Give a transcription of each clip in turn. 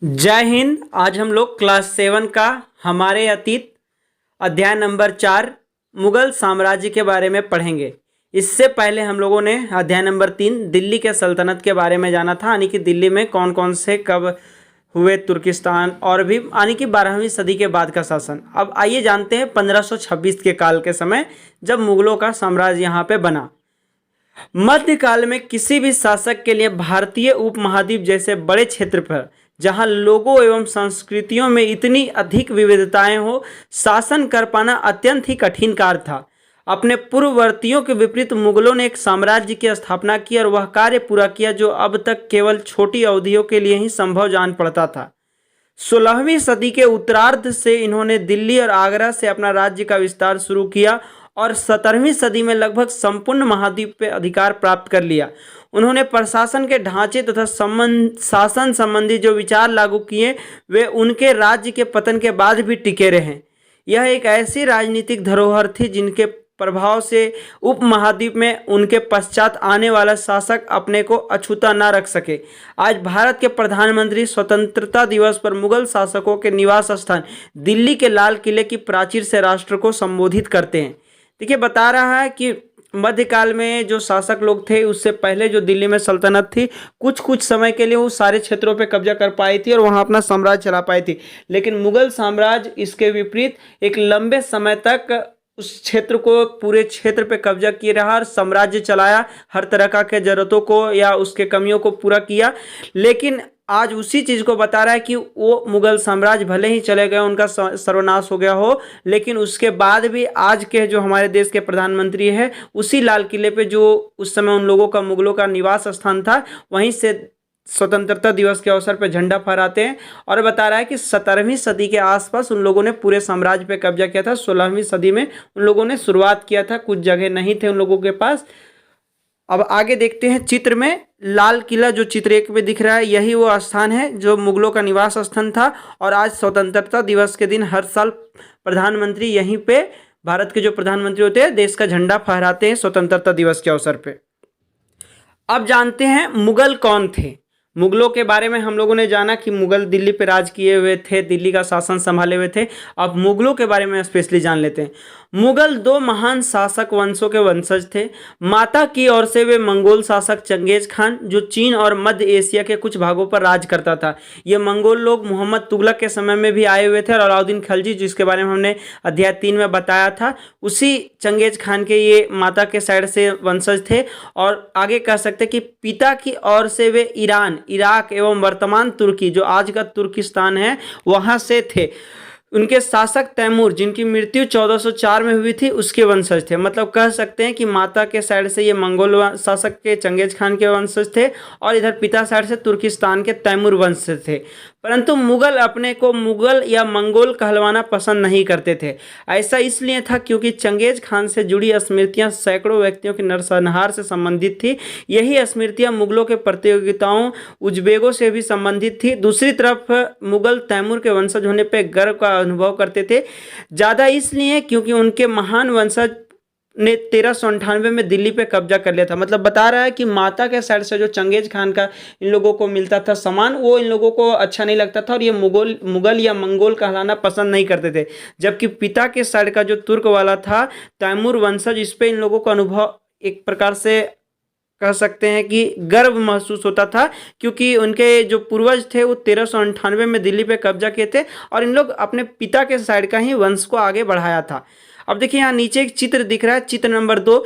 जय हिंद। आज हम लोग क्लास 7 का हमारे अतीत अध्याय नंबर 4 मुगल साम्राज्य के बारे में पढ़ेंगे। इससे पहले हम लोगों ने अध्याय नंबर 3 दिल्ली के सल्तनत के बारे में जाना था, यानी कि दिल्ली में कौन कौन से कब हुए तुर्किस्तान और भी यानी कि 12वीं सदी के बाद का शासन। अब आइए जानते हैं 1526 के काल के समय जब मुगलों का साम्राज्य यहाँ पे बना। मध्यकाल में किसी भी शासक के लिए भारतीय उपमहाद्वीप जैसे बड़े क्षेत्र पर जहां लोगों एवं संस्कृतियों में इतनी अधिक विविधताएं हो, शासन कर पाना अत्यंत ही कठिन कार्य था। अपने पूर्ववर्तियों के विपरीत मुगलों ने एक साम्राज्य की स्थापना की और वह कार्य पूरा किया जो अब तक केवल छोटी अवधियों के लिए ही संभव जान पड़ता था। 16वीं सदी के उत्तरार्ध से इन्होंने दिल्ली और आगरा से अपना राज्य का विस्तार शुरू किया और 17वीं सदी में लगभग संपूर्ण महाद्वीप पर अधिकार प्राप्त कर लिया। उन्होंने प्रशासन के ढांचे तथा शासन संबंधी जो विचार लागू किए वे उनके राज्य के पतन के बाद भी टिके रहे। यह एक ऐसी राजनीतिक धरोहर थी जिनके प्रभाव से उपमहाद्वीप में उनके पश्चात आने वाला शासक अपने को अछूता न रख सके। आज भारत के प्रधानमंत्री स्वतंत्रता दिवस पर मुगल शासकों के निवास स्थान दिल्ली के लाल किले की प्राचीर से राष्ट्र को संबोधित करते हैं। देखिए, बता रहा है कि मध्यकाल में जो शासक लोग थे उससे पहले जो दिल्ली में सल्तनत थी कुछ समय के लिए वो सारे क्षेत्रों पे कब्जा कर पाई थी और वहाँ अपना साम्राज्य चला पाई थी, लेकिन मुगल साम्राज्य इसके विपरीत एक लंबे समय तक उस क्षेत्र को पूरे क्षेत्र पे कब्जा किए रहा और साम्राज्य चलाया, हर तरह का के जरूरतों को या उसके कमियों को पूरा किया। लेकिन आज उसी चीज़ को बता रहा है कि वो मुगल साम्राज्य भले ही चले गए, उनका सर्वनाश हो गया हो, लेकिन उसके बाद भी आज के जो हमारे देश के प्रधानमंत्री है उसी लाल किले पे जो उस समय उन लोगों का मुगलों का निवास स्थान था वहीं से स्वतंत्रता दिवस के अवसर पर झंडा फहराते हैं। और बता रहा है कि 17वीं सदी के आसपास उन लोगों ने पूरे साम्राज्य पे कब्जा किया था। 16वीं सदी में उन लोगों ने शुरुआत किया था, कुछ जगह नहीं थे उन लोगों के पास। अब आगे देखते हैं चित्र में लाल किला जो चित्र 1 में दिख रहा है यही वो स्थान है जो मुगलों का निवास स्थान था और आज स्वतंत्रता दिवस के दिन हर साल प्रधानमंत्री यहीं पे, भारत के जो प्रधानमंत्री होते हैं, देश का झंडा फहराते हैं स्वतंत्रता दिवस के अवसर पे। अब जानते हैं मुगल कौन थे। मुगलों के बारे में हम लोगों ने जाना कि मुगल दिल्ली पे राज किए हुए थे, दिल्ली का शासन संभाले हुए थे। अब मुगलों के बारे में स्पेशली जान लेते हैं। मुगल 2 महान शासक वंशों के वंशज थे। माता की ओर से वे मंगोल शासक चंगेज खान जो चीन और मध्य एशिया के कुछ भागों पर राज करता था। ये मंगोल लोग मोहम्मद तुगलक के समय में भी आए हुए थे और अलाउद्दीन खिलजी जिसके बारे में हमने अध्याय 3 में बताया था, उसी चंगेज खान के ये माता के साइड से वंशज थे। और आगे कह सकते कि पिता की ओर से वे ईरान, इराक एवं वर्तमान तुर्की जो आज का तुर्किस्तान है वहाँ से थे। उनके शासक तैमूर जिनकी मृत्यु 1404 में हुई थी उसके वंशज थे। मतलब कह सकते हैं कि माता के साइड से ये मंगोल शासक के चंगेज खान के वंशज थे और इधर पिता साइड से तुर्किस्तान के तैमूर वंश से थे। परंतु मुगल अपने को मुगल या मंगोल कहलवाना पसंद नहीं करते थे। ऐसा इसलिए था क्योंकि चंगेज खान से जुड़ी स्मृतियां सैकड़ों व्यक्तियों के नरसंहार से संबंधित थी। यही स्मृतियां मुगलों के प्रतियोगिताओं उज्बेगों से भी संबंधित थी। दूसरी तरफ मुगल तैमूर के वंशज होने पर गर्व का अनुभव करते थे, ज़्यादा इसलिए क्योंकि उनके महान वंशज ने 1398 में दिल्ली पे कब्जा कर लिया था। मतलब बता रहा है कि माता के साइड से जो चंगेज खान का इन लोगों को मिलता था सामान वो इन लोगों को अच्छा नहीं लगता था और ये मुगल या मंगोल कहलाना पसंद नहीं करते थे। जबकि पिता के साइड का जो तुर्क वाला था तैमूर वंशज, इस पे इन लोगों का अनुभव एक प्रकार से कह सकते हैं कि गर्व महसूस होता था क्योंकि उनके जो पूर्वज थे वो 1398 में दिल्ली पे कब्जा किए थे और इन लोग अपने पिता के साइड का ही वंश को आगे बढ़ाया था। अब देखिए यहाँ नीचे एक चित्र दिख रहा है, चित्र नंबर 2,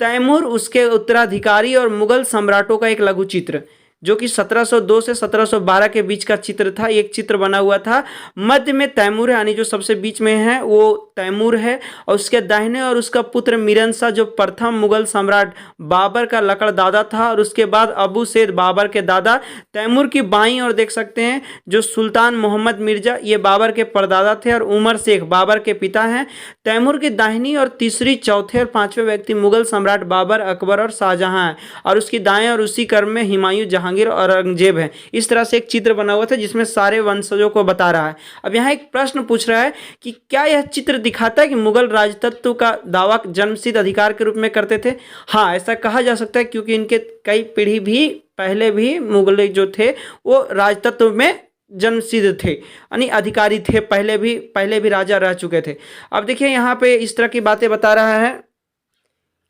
तैमूर उसके उत्तराधिकारी और मुगल सम्राटों का एक लघु चित्र जो कि 1702 से 1712 के बीच का चित्र था। एक चित्र बना हुआ था, मध्य में तैमूर है, यानी जो सबसे बीच में है वो तैमूर है और उसके दाहिने और उसका पुत्र मिरन शाह जो प्रथम मुगल सम्राट बाबर का लकड़ दादा था और उसके बाद अबू सैद बाबर के दादा। तैमूर की बाईं और देख सकते हैं जो सुल्तान मोहम्मद मिर्जा, ये बाबर के परदादा थे और उमर शेख बाबर के पिता हैं। तैमूर की दाहिनी और तीसरी, चौथे और 5वें व्यक्ति मुगल सम्राट बाबर, अकबर और शाहजहां हैं और उसकी दाएं और उसी क्रम में हुमायूं, जहांगीर और औरंगजेब है। इस तरह से एक चित्र बना हुआ था जिसमें सारे वंशजों को बता रहा है। अब यहाँ एक प्रश्न पूछ रहा है कि क्या यह चित्र दिखाता है कि मुगल राजतत्व का दावा जन्मसिद्ध अधिकार के रूप में करते थे? हाँ, ऐसा कहा जा सकता है क्योंकि इनके कई पीढ़ी भी पहले भी मुगल जो थे वो राजतत्व में जन्मसिद्ध थे, यानी अधिकारी थे, पहले भी राजा रह चुके थे। अब देखिए यहाँ पे इस तरह की बातें बता रहा है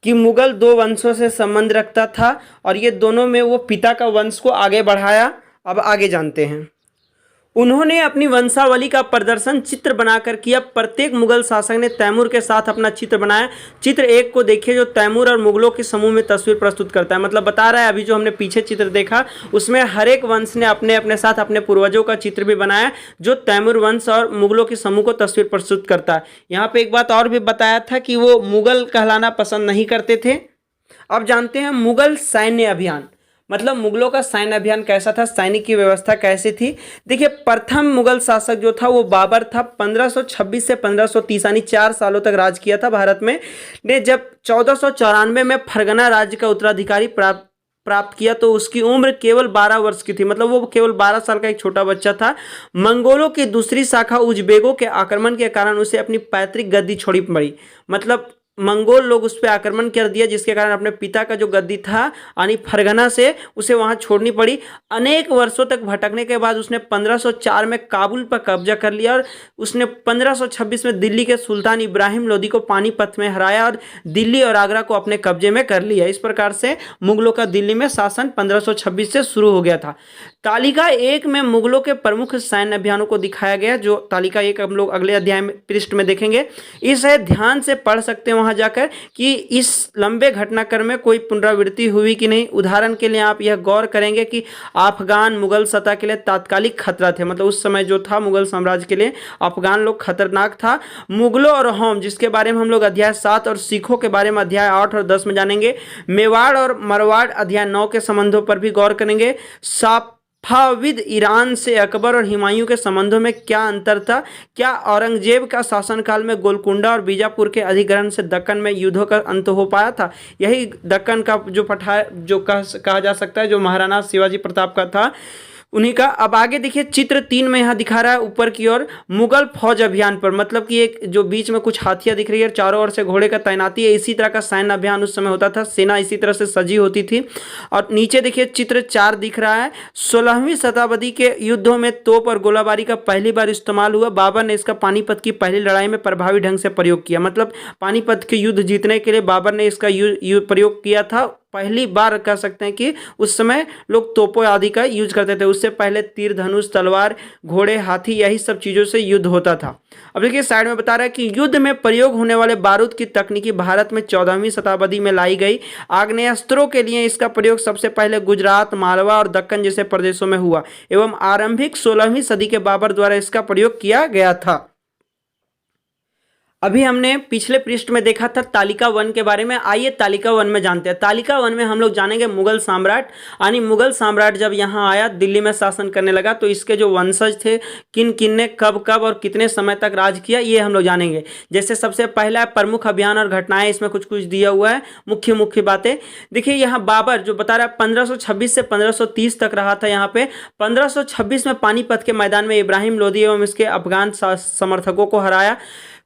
कि मुगल दो वंशों से संबंध रखता था और ये दोनों में वो पिता का वंश को आगे बढ़ाया। अब आगे जानते हैं। उन्होंने अपनी वंशावली का प्रदर्शन चित्र बनाकर किया। प्रत्येक मुगल शासक ने तैमूर के साथ अपना चित्र बनाया। चित्र 1 को देखिए जो तैमूर और मुगलों के समूह में तस्वीर प्रस्तुत करता है। मतलब बता रहा है अभी जो हमने पीछे चित्र देखा उसमें हर एक वंश ने अपने अपने साथ अपने पूर्वजों का चित्र भी बनाया जो तैमूर वंश और मुगलों के समूह को तस्वीर प्रस्तुत करता है। यहाँ पे एक बात और भी बताया था कि वो मुगल कहलाना पसंद नहीं करते थे। अब जानते हैं मुगल सैन्य अभियान, मतलब मुगलों का सैन्य अभियान कैसा था, सैनिक की व्यवस्था कैसी थी। देखिए प्रथम मुगल शासक जो था वो बाबर था। 1526 से 1530 यानी 4 सालों तक राज किया था भारत में। ने जब 1494 में फरगना राज्य का उत्तराधिकारी प्राप्त किया तो उसकी उम्र केवल 12 वर्ष की थी। मतलब वो केवल 12 साल का एक छोटा बच्चा था। मंगोलों की दूसरी शाखा उज्बेकों के आक्रमण के कारण उसे अपनी पैतृक गद्दी छोड़ी पड़ी। मतलब मंगोल लोग उस पर आक्रमण कर दिया जिसके कारण अपने पिता का जो गद्दी था यानी फरगना से उसे वहां छोड़नी पड़ी। अनेक वर्षों तक भटकने के बाद उसने 1504 में काबुल पर कब्जा कर लिया और उसने 1526 में दिल्ली के सुल्तान इब्राहिम लोदी को पानीपत में हराया और दिल्ली और आगरा को अपने कब्जे में कर लिया। इस प्रकार से मुगलों का दिल्ली में शासन 1526 से शुरू हो गया था। तालिका 1 में मुगलों के प्रमुख सैन्य अभियानों को दिखाया गया, जो तालिका 1 हम लोग अगले अध्याय में पृष्ठ में देखेंगे। इसे ध्यान से पढ़ सकते हैं वहां जाकर कि इस लंबे घटनाक्रम में कोई पुनरावृत्ति हुई कि नहीं। उदाहरण के लिए आप यह गौर करेंगे कि अफगान मुगल सत्ता के लिए तात्कालिक खतरा थे। मतलब उस समय जो था मुगल साम्राज्य के लिए अफगान लोग खतरनाक था। मुगलों और अहोम जिसके बारे में हम लोग अध्याय 7 और सिखों के बारे में अध्याय 8 और 10 में जानेंगे। मेवाड़ और मरवाड़ अध्याय 9 के संबंधों पर भी गौर करेंगे। सफाविद ईरान से अकबर और हुमायूं के संबंधों में क्या अंतर था। क्या औरंगजेब का शासनकाल में गोलकुंडा और बीजापुर के अधिग्रहण से दक्कन में युद्धों का अंत हो पाया था। यही दक्कन का जो कहा जा सकता है जो महाराणा शिवाजी प्रताप का था उन्हीं का। अब आगे देखिए चित्र 3 में यहाँ दिखा रहा है ऊपर की ओर मुगल फौज अभियान पर। मतलब कि एक जो बीच में कुछ हाथियां दिख रही है, चारों ओर से घोड़े का तैनाती है। इसी तरह का सैन्य अभियान उस समय होता था। सेना इसी तरह से सजी होती थी। और नीचे देखिए चित्र 4 दिख रहा है। 16वीं शताब्दी के युद्धों में तोप और गोलाबारी का पहली बार इस्तेमाल हुआ। बाबर ने इसका पानीपत की पहली लड़ाई में प्रभावी ढंग से प्रयोग किया। मतलब पानीपत के युद्ध जीतने के लिए बाबर ने इसका प्रयोग किया था। पहली बार कह सकते हैं कि उस समय लोग तोपों आदि का यूज करते थे। उससे पहले तीर धनुष तलवार घोड़े हाथी यही सब चीज़ों से युद्ध होता था। अब देखिए साइड में बता रहा है कि युद्ध में प्रयोग होने वाले बारूद की तकनीकी भारत में 14वीं शताब्दी में लाई गई। आग्नेयास्त्रों के लिए इसका प्रयोग सबसे पहले गुजरात मालवा और दक्कन जैसे प्रदेशों में हुआ एवं आरंभिक 16वीं सदी के बाबर द्वारा इसका प्रयोग किया गया था। अभी हमने पिछले पृष्ठ में देखा था तालिका 1 के बारे में। आइए तालिका 1 में जानते हैं। तालिका 1 में हम लोग जानेंगे मुगल सम्राट, यानी मुगल सम्राट जब यहाँ आया दिल्ली में शासन करने लगा तो इसके जो वंशज थे किन किन ने कब कब और कितने समय तक राज किया ये हम लोग जानेंगे। जैसे सबसे पहला प्रमुख अभियान और घटनाएं, इसमें कुछ कुछ दिया हुआ है मुख्य मुख्य बातें। देखिए यहाँ बाबर जो बता रहा है 1526 से 1530 तक रहा था। यहाँ पे 1526 में पानीपत के मैदान में इब्राहिम लोदी एवं इसके अफगान समर्थकों को हराया।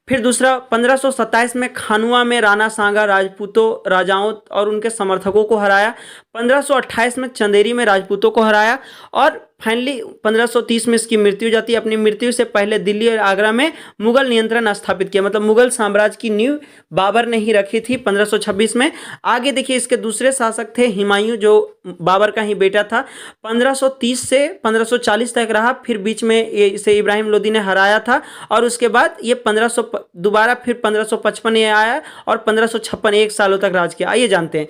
फिर दूसरा 1527 में खानुआ में राणा सांगा राजपूतों राजाओं और उनके समर्थकों को हराया। 1528 में चंदेरी में राजपूतों को हराया और फाइनली 1530 में इसकी मृत्यु हो जाती है। अपनी मृत्यु से पहले दिल्ली और आगरा में मुगल नियंत्रण स्थापित किया। मतलब मुगल साम्राज्य की नींव बाबर ने ही रखी थी 1526 में। आगे देखिए इसके दूसरे शासक थे हुमायूं जो बाबर का ही बेटा था। 1530 से 1540 तक रहा। फिर बीच में इसे इब्राहिम लोदी ने हराया था और उसके बाद ये 1500 दोबारा फिर 1555 ये आया और 1556 1 सालों तक राज किया। आइए जानते हैं।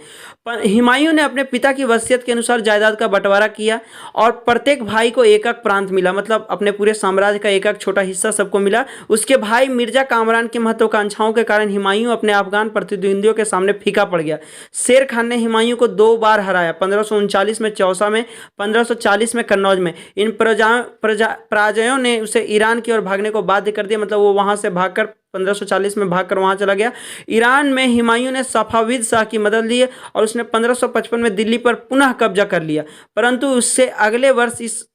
हुमायूं ने अपने पिता की वसीयत के अनुसार जायदाद का बंटवारा किया और प्रत्येक भाई को एक एक प्रांत मिला। मतलब अपने पूरे साम्राज्य का एक एक छोटा हिस्सा सबको मिला। उसके भाई मिर्जा कामरान की महत्वाकांक्षाओं के कारण हुमायूं अपने अफगान प्रतिद्वंदियों के सामने फीका पड़ गया। शेर खान ने हुमायूं को 2 बार हराया, 1539 में चौसा में, 1540 में कन्नौज में। इन पराजयों ने उसे ईरान की ओर भागने को बाध्य कर दिया। मतलब वो वहां से भागकर 1540 में भागकर वहां चला गया। ईरान में हुमायूं ने सफाविद शाह की मदद ली और उसने 1555 में दिल्ली पर पुनः कब्जा कर लिया। परंतु उससे अगले वर्ष इस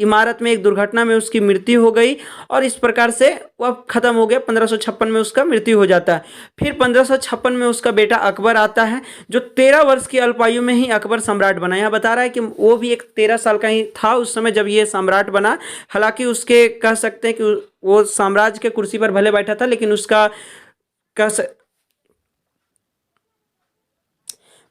इमारत में एक दुर्घटना में उसकी मृत्यु हो गई और इस प्रकार से वह खत्म हो गया। 1556 में उसका मृत्यु हो जाता है। फिर 1556 में उसका बेटा अकबर आता है, जो 13 वर्ष की अल्पायु में ही अकबर सम्राट बना। यहाँ बता रहा है कि वो भी एक 13 साल का ही था उस समय जब ये सम्राट बना। हालांकि उसके कह सकते हैं कि वो साम्राज्य के कुर्सी पर भले बैठा था, लेकिन उसका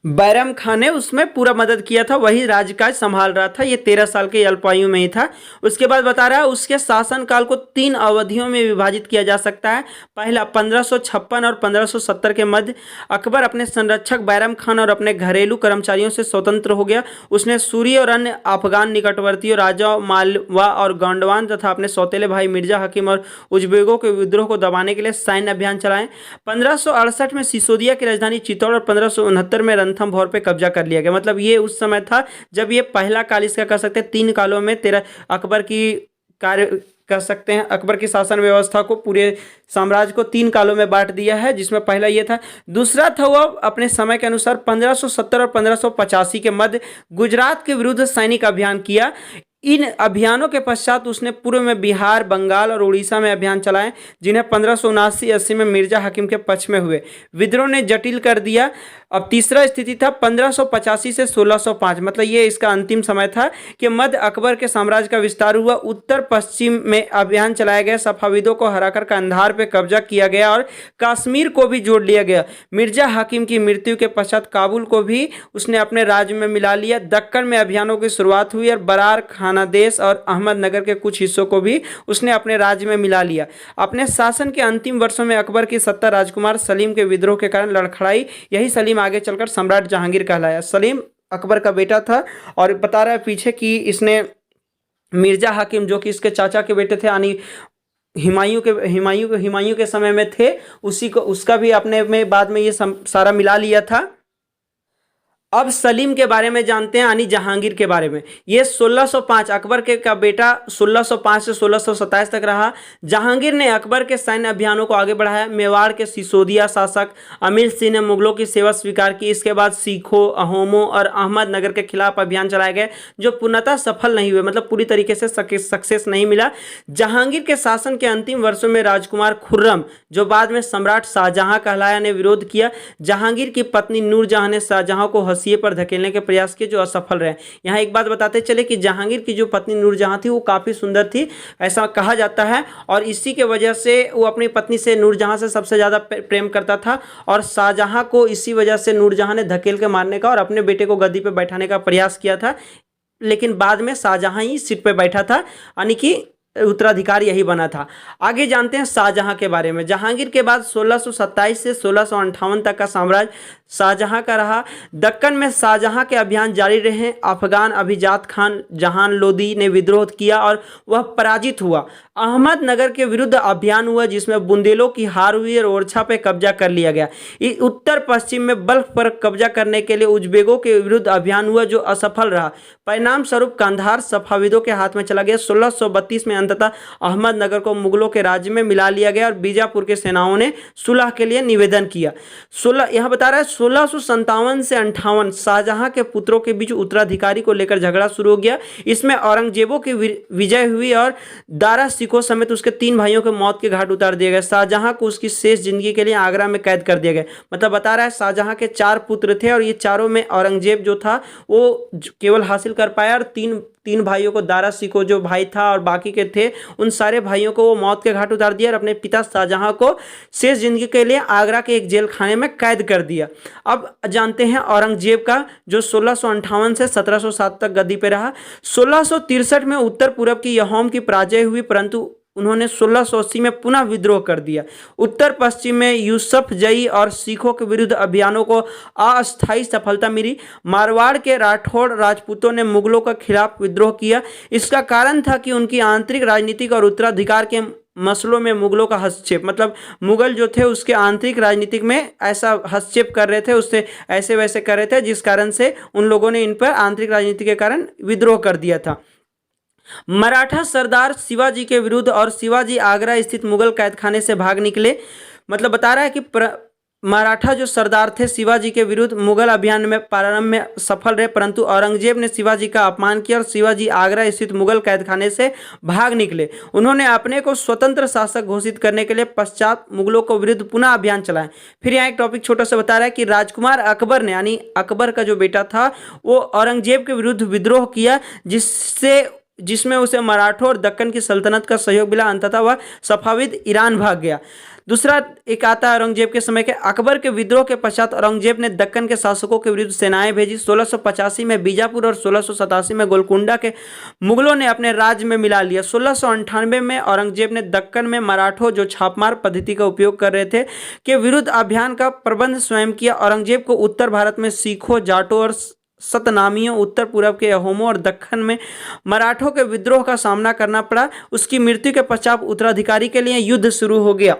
बैरम खान ने उसमें पूरा मदद किया था, वही राज्यकाज संभाल रहा था। ये 13 साल के अल्पायु में ही था। उसके बाद बता रहा है उसके शासनकाल को 3 अवधियों में विभाजित किया जा सकता है। पहला 1556 और 1570 के मध्य अकबर अपने संरक्षक बैरम खान और अपने घरेलू कर्मचारियों से स्वतंत्र हो गया। उसने सूरी और अन्य अफगान निकटवर्ती राजाओं मालवा और गोंडवान तथा अपने सौतेले भाई मिर्जा हकीम और उज्बेकों के विद्रोह को दबाने के लिए सैन्य अभियान चलाए। 1568 में सिसोदिया की राजधानी चित्तौड़ और 1569 में रणथंभौर पे कब्जा कर लिया गया। मतलब ये उस समय था जब ये पहला काल इसका कह सकते हैं 3 कालों में अकबर की कार्य कह सकते हैं अकबर की शासन व्यवस्था को पूरे साम्राज्य को 3 कालों में बांट दिया है, जिसमें पहला ये था। दूसरा था वह अपने समय के अनुसार 1570 और 1585 के मध्य गुजरात के विरुद्ध सैनिक अभियान किया। इन अभियानों के पश्चात उसने पूर्व में बिहार, बंगाल और उड़ीसा में अभियान चलाए, जिन्हें 1579-80 में मिर्जा हकीम के पक्ष में हुए विद्रोह ने जटिल कर दिया। अब तीसरा स्थिति था 1585 से 1605, मतलब ये इसका अंतिम समय था कि मध्य अकबर के साम्राज्य का विस्तार हुआ। उत्तर पश्चिम में अभियान चलाया गया, सफाविदों को हराकर कंधार पे कब्जा किया गया और कश्मीर को भी जोड़ लिया गया। मिर्जा हकीम की मृत्यु के पश्चात काबुल को भी उसने अपने राज्य में मिला लिया। दक्कन में अभियानों की शुरुआत हुई और बरार, खानादेश और अहमदनगर के कुछ हिस्सों को भी उसने अपने राज्य में मिला लिया। अपने शासन के अंतिम वर्षों में अकबर की सत्ता राजकुमार सलीम के विद्रोह के कारण लड़खड़ाई। यही सलीम आगे चलकर सम्राट जहांगीर कहलाया। सलीम अकबर का बेटा था और बता रहा है पीछे कि इसने मिर्जा हकीम जो कि इसके चाचा के बेटे थे, यानी हुमायूं के समय में थे, उसी को उसका भी अपने में बाद में ये सारा मिला लिया था। अब सलीम के बारे में जानते हैं, यानी जहांगीर के बारे में। ये 1605 अकबर के का बेटा 1605 से 1627 तक रहा। जहांगीर ने अकबर के सैन्य अभियानों को आगे बढ़ाया। मेवाड़ के सिसोदिया शासक अमीर सिंह ने मुगलों की सेवा स्वीकार की। इसके बाद सिखों, अहोमों और अहमदनगर के खिलाफ अभियान चलाए गए, जो पूर्णतः सफल नहीं हुए, मतलब पूरी तरीके से सक्सेस नहीं मिला। जहांगीर के शासन के अंतिम वर्षों में राजकुमार खुर्रम, जो बाद में सम्राट शाहजहां कहलाया, ने विरोध किया। जहांगीर की पत्नी नूरजहां ने शाहजहां को ये पर धकेलने के प्रयास किए, जो असफल रहे। यहाँ एक बात बताते चले कि जहांगीर की जो पत्नी नूरजहां थी वो काफ़ी सुंदर थी, ऐसा कहा जाता है, और इसी के वजह से वो अपनी पत्नी से नूरजहां से सबसे ज़्यादा प्रेम करता था। और शाहजहां को इसी वजह से नूरजहां ने धकेल के मारने का और अपने बेटे को गद्दी पर बैठाने का प्रयास किया था, लेकिन बाद में शाहजहां ही सीट पर बैठा था, यानी कि उत्तराधिकारी यही बना था। आगे जानते हैं शाहजहां के बारे में। जहांगीर के बाद 1627 से 1658 तक का साम्राज्य शाहजहां का रहा। दक्कन में शाहजहां के अभियान जारी रहे। अफगान अभिजात खान जहान लोदी ने विद्रोह किया और वह पराजित हुआ। अहमदनगर के विरुद्ध अभियान हुआ, जिसमें बुंदेलों की हार हुई और ओरछा पे कब्जा कर लिया गया। उत्तर पश्चिम में बल्ख पर कब्जा करने के लिए उज्बेकों के विरुद्ध अभियान हुआ, जो असफल रहा। परिणाम स्वरूप कंधार सफाविदों के हाथ में चला गया। 1632 में अंततः अहमदनगर को मुगलों के राज्य में मिला लिया गया और बीजापुर के सेनाओं ने सुलह के लिए निवेदन किया। यह बता रहा है 1657 से 58 शाहजहां के पुत्रों के बीच उत्तराधिकारी को लेकर झगड़ा शुरू हो गया। इसमें औरंगजेबों की विजय हुई और दारा सिखों समेत उसके 3 भाइयों को मौत के घाट उतार दिया गया। शाहजहां को उसकी शेष जिंदगी के लिए आगरा में कैद कर दिया गया। मतलब बता रहा है शाहजहां के 4 पुत्र थे और ये चारों में औरंगजेब जो था वो केवल हासिल कर पाया, और तीन भाइयों को दारा सिकों जो भाई था और बाकी के थे उन सारे भाइयों को वो मौत के घाट उतार दिया और अपने पिता शाहजहां को शेष जिंदगी के लिए आगरा के एक जेल खाने में कैद कर दिया। अब जानते हैं औरंगजेब का, जो 1658 से 1707 तक गद्दी पे रहा। 1663 में उत्तर पूर्व की यहौम की पराजय हुई, परंतु उन्होंने 1680 में पुनः विद्रोह कर दिया। उत्तर पश्चिम में यूसुफ जई और सिखों के विरुद्ध अभियानों को अस्थायी सफलता मिली। मारवाड़ के राठौड़ राजपूतों ने मुगलों के खिलाफ विद्रोह किया। इसका कारण था कि उनकी आंतरिक राजनीतिक और उत्तराधिकार के मसलों में मुगलों का हस्तक्षेप, मतलब मुगल जो थे उसके आंतरिक राजनीतिक में ऐसा हस्तक्षेप कर रहे थे, उससे ऐसे वैसे कर रहे थे, जिस कारण से उन लोगों ने इन पर आंतरिक राजनीति के कारण विद्रोह कर दिया था। मराठा सरदार शिवाजी के विरुद्ध और शिवाजी आगरा स्थित मुगल कैदखाने से भाग निकले। मतलब बता रहा है कि मराठा जो सरदार थे शिवाजी के विरुद्ध मुगल अभियान में प्रारंभ में सफल रहे, परंतु औरंगजेब ने शिवाजी का अपमान किया और शिवाजी आगरा स्थित मुगल कैदखाने से भाग निकले। उन्होंने अपने को स्वतंत्र शासक घोषित करने के लिए पश्चात मुगलों को विरुद्ध पुनः अभियान चलाया। फिर यहाँ एक टॉपिक छोटा सा बता रहा है कि राजकुमार अकबर ने, यानी अकबर का जो बेटा था, वो औरंगजेब के विरुद्ध विद्रोह किया, जिसमें उसे मराठों और दक्कन की सल्तनत का सहयोग मिला। अंततः वह सफाविद ईरान भाग गया। दूसरा एक आता है औरंगजेब के समय के। अकबर के विद्रोह के पश्चात औरंगजेब ने दक्कन के शासकों के विरुद्ध सेनाएं भेजी। 1685 में बीजापुर और 1687 में गोलकुंडा के मुगलों ने अपने राज्य में मिला लिया। 1698 में औरंगजेब ने दक्कन में मराठों, जो छापमार पद्धति का उपयोग कर रहे थे, के विरुद्ध अभियान का प्रबंध स्वयं किया। औरंगजेब को उत्तर भारत में सिखों, जाटों और सतनामियों, उत्तर पूर्व के अहोमों और दक्कन में मराठों के विद्रोह का सामना करना पड़ा। उसकी मृत्यु के पश्चात उत्तराधिकारी के लिए युद्ध शुरू हो गया।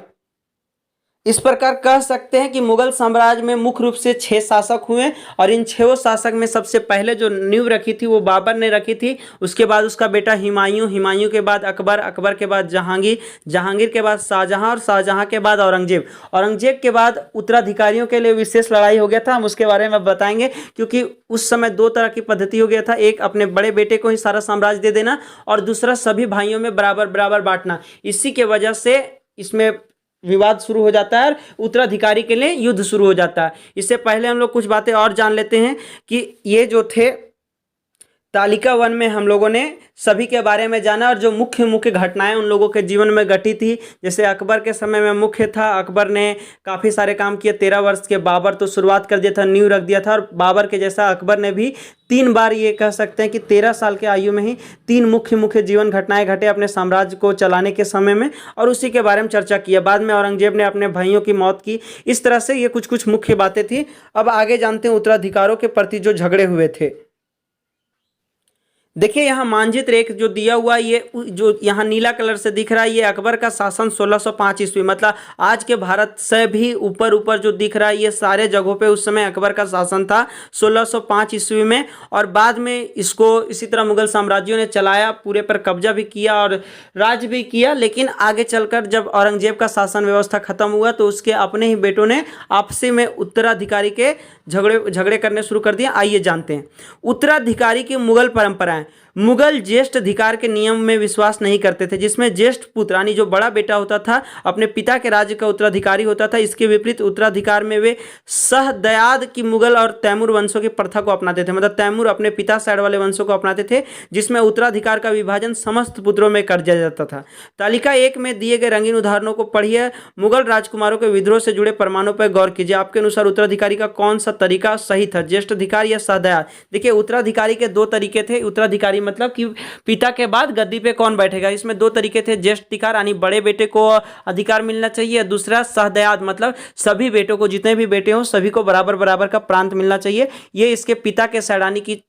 इस प्रकार कह सकते हैं कि मुगल साम्राज्य में मुख्य रूप से 6 शासक हुए और इन 6 शासक में सबसे पहले जो नींव रखी थी वो बाबर ने रखी थी। उसके बाद उसका बेटा हुमायूं, हुमायूं के बाद अकबर, अकबर के बाद जहांगीर, जहांगीर के बाद शाहजहां और शाहजहां के बाद औरंगजेब। औरंगजेब के बाद उत्तराधिकारियों के लिए विशेष लड़ाई हो गया था, हम उसके बारे में बताएंगे, क्योंकि उस समय 2 तरह की पद्धति हो गया था। एक अपने बड़े बेटे को ही सारा साम्राज्य दे देना और दूसरा सभी भाइयों में बराबर बराबर बांटना। इसी के वजह से इसमें विवाद शुरू हो जाता है और उत्तराधिकारी के लिए युद्ध शुरू हो जाता है। इससे पहले हम लोग कुछ बातें और जान लेते हैं कि ये जो थे तालिका 1 में हम लोगों ने सभी के बारे में जाना और जो मुख्य मुख्य घटनाएं उन लोगों के जीवन में घटी थी। जैसे अकबर के समय में मुख्य था, अकबर ने काफ़ी सारे काम किए। 13 वर्ष के बाबर तो शुरुआत कर दिया था, नींव रख दिया था, और बाबर के जैसा अकबर ने भी 3 बार, ये कह सकते हैं कि 13 साल के आयु में ही 3 मुख्य मुख्य जीवन घटनाएं घटे अपने साम्राज्य को चलाने के समय में, और उसी के बारे में चर्चा किया। बाद में औरंगजेब ने अपने भाइयों की मौत की। इस तरह से ये कुछ कुछ मुख्य बातें थी। अब आगे जानते हैं उत्तराधिकारों के प्रति जो झगड़े हुए थे। देखिए यहाँ मानचित्र एक जो दिया हुआ, ये जो यहाँ नीला कलर से दिख रहा है, ये अकबर का शासन 1605 ईस्वी, मतलब आज के भारत से भी ऊपर ऊपर जो दिख रहा है, ये सारे जगहों पे उस समय अकबर का शासन था 1605 ईस्वी में। और बाद में इसको इसी तरह मुगल साम्राज्यों ने चलाया, पूरे पर कब्जा भी किया और राज भी किया। लेकिन आगे चलकर जब औरंगजेब का शासन व्यवस्था खत्म हुआ तो उसके अपने ही बेटों ने आपसी में उत्तराधिकारी के झगड़े करने शुरू कर दिए। आइए जानते हैं उत्तराधिकारी की मुगल परंपराएं। मुगल ज्येष्ठ अधिकार के नियम में विश्वास नहीं करते थे, जिसमें ज्येष्ठ पुत्र यानी जो बड़ा बेटा होता था अपने पिता के राज्य का उत्तराधिकारी होता था। इसके विपरीत उत्तराधिकार में वे सहदयाद की मुगल और तैमूर वंशों की प्रथा को अपनाते थे, मतलब तैमूर अपने पिता साइड वाले वंशों को अपनाते थे, जिसमें उत्तराधिकार का विभाजन समस्त पुत्रों में कर दिया जाता था। तालिका 1 में दिए गए रंगीन उदाहरणों को पढ़िए। मुगल राजकुमारों के विद्रोह से जुड़े प्रमाणों पर गौर कीजिए। आपके अनुसार उत्तराधिकारी का कौन सा तरीका सही था, ज्येष्ठ अधिकार या सहदयाद? देखिए उत्तराधिकारी के 2 तरीके थे। उत्तराधिकारी मतलब कि पिता के बाद गद्दी पे कौन बैठेगा। इसमें 2 तरीके थे, ज्येष्ठ अधिकार यानी बड़े बेटे को अधिकार मिलना चाहिए, दूसरा सहदयाद मतलब सभी बेटों को, जितने भी बेटे हों सभी को बराबर बराबर का प्रांत मिलना चाहिए। ये इसके पिता के सैडानी की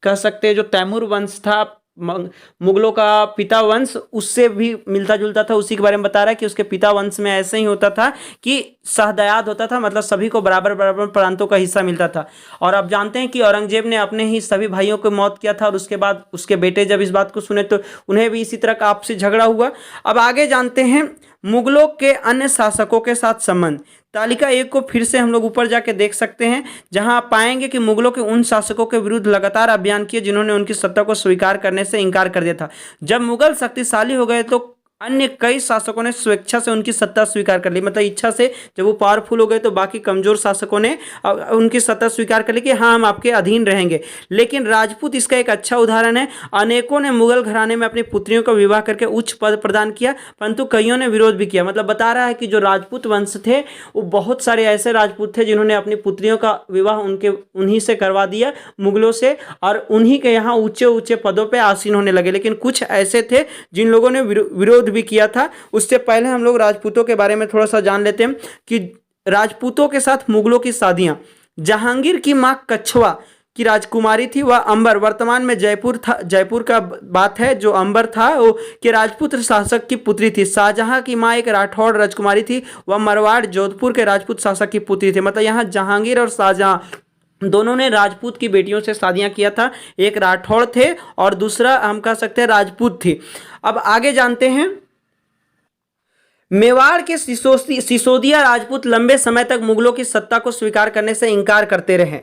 कह सकते हैं, जो तैमूर वंश था मुगलों का पिता वंश, उससे भी मिलता जुलता था। उसी के बारे में बता रहा है कि उसके पिता वंश में ऐसे ही होता था कि सहदयाद होता था, मतलब सभी को बराबर बराबर प्रांतों का हिस्सा मिलता था। और आप जानते हैं कि औरंगजेब ने अपने ही सभी भाइयों को मौत किया था और उसके बाद उसके बेटे जब इस बात को सुने तो उन्हें भी इसी तरह का आपसी झगड़ा हुआ। अब आगे जानते हैं मुगलों के अन्य शासकों के साथ संबंध। तालिका 1 को फिर से हम लोग ऊपर जाके देख सकते हैं, जहां आप पाएंगे कि मुगलों के उन शासकों के विरुद्ध लगातार अभियान किए जिन्होंने उनकी सत्ता को स्वीकार करने से इनकार कर दिया था। जब मुगल शक्तिशाली हो गए तो अन्य कई शासकों ने स्वेच्छा से उनकी सत्ता स्वीकार कर ली, मतलब इच्छा से। जब वो पावरफुल हो गए तो बाकी कमजोर शासकों ने उनकी सत्ता स्वीकार कर ली कि हाँ हम आपके अधीन रहेंगे। लेकिन राजपूत इसका एक अच्छा उदाहरण है। अनेकों ने मुगल घराने में अपनी पुत्रियों का विवाह करके उच्च पद प्रदान किया, परंतु कईयों ने विरोध भी किया। मतलब बता रहा है कि जो राजपूत वंश थे वो बहुत सारे ऐसे राजपूत थे जिन्होंने अपनी पुत्रियों का विवाह उन्हीं से करवा दिया, मुगलों से, और उन्हीं के यहाँ ऊंचे ऊंचे पदों पर आसीन होने लगे। लेकिन कुछ ऐसे थे जिन लोगों ने विरोध भी किया था। उससे पहले हम लोग राजपूतों के बारे में थोड़ा सा जान लेते हैं कि राजपूतों के साथ मुगलों की शादियां। जहांगीर की मां कछवा की राजकुमारी थी, वह अंबर, वर्तमान में जयपुर था, जयपुर का बात है, जो अंबर था वो कि राजपूत शासक की पुत्री थी। शाहजहां की मां एक राठौड़ राजकुमारी थी, वह मरवाड़ जोधपुर के राजपूत शासक की पुत्री थी। मतलब यहाँ जहांगीर और शाहजहां दोनों ने राजपूत की बेटियों से शादियां किया था। एक राठौड़ थे और दूसरा हम कह सकते हैं राजपूत थी। अब आगे जानते हैं मेवाड़ के सिसोदिया राजपूत लंबे समय तक मुगलों की सत्ता को स्वीकार करने से इनकार करते रहे,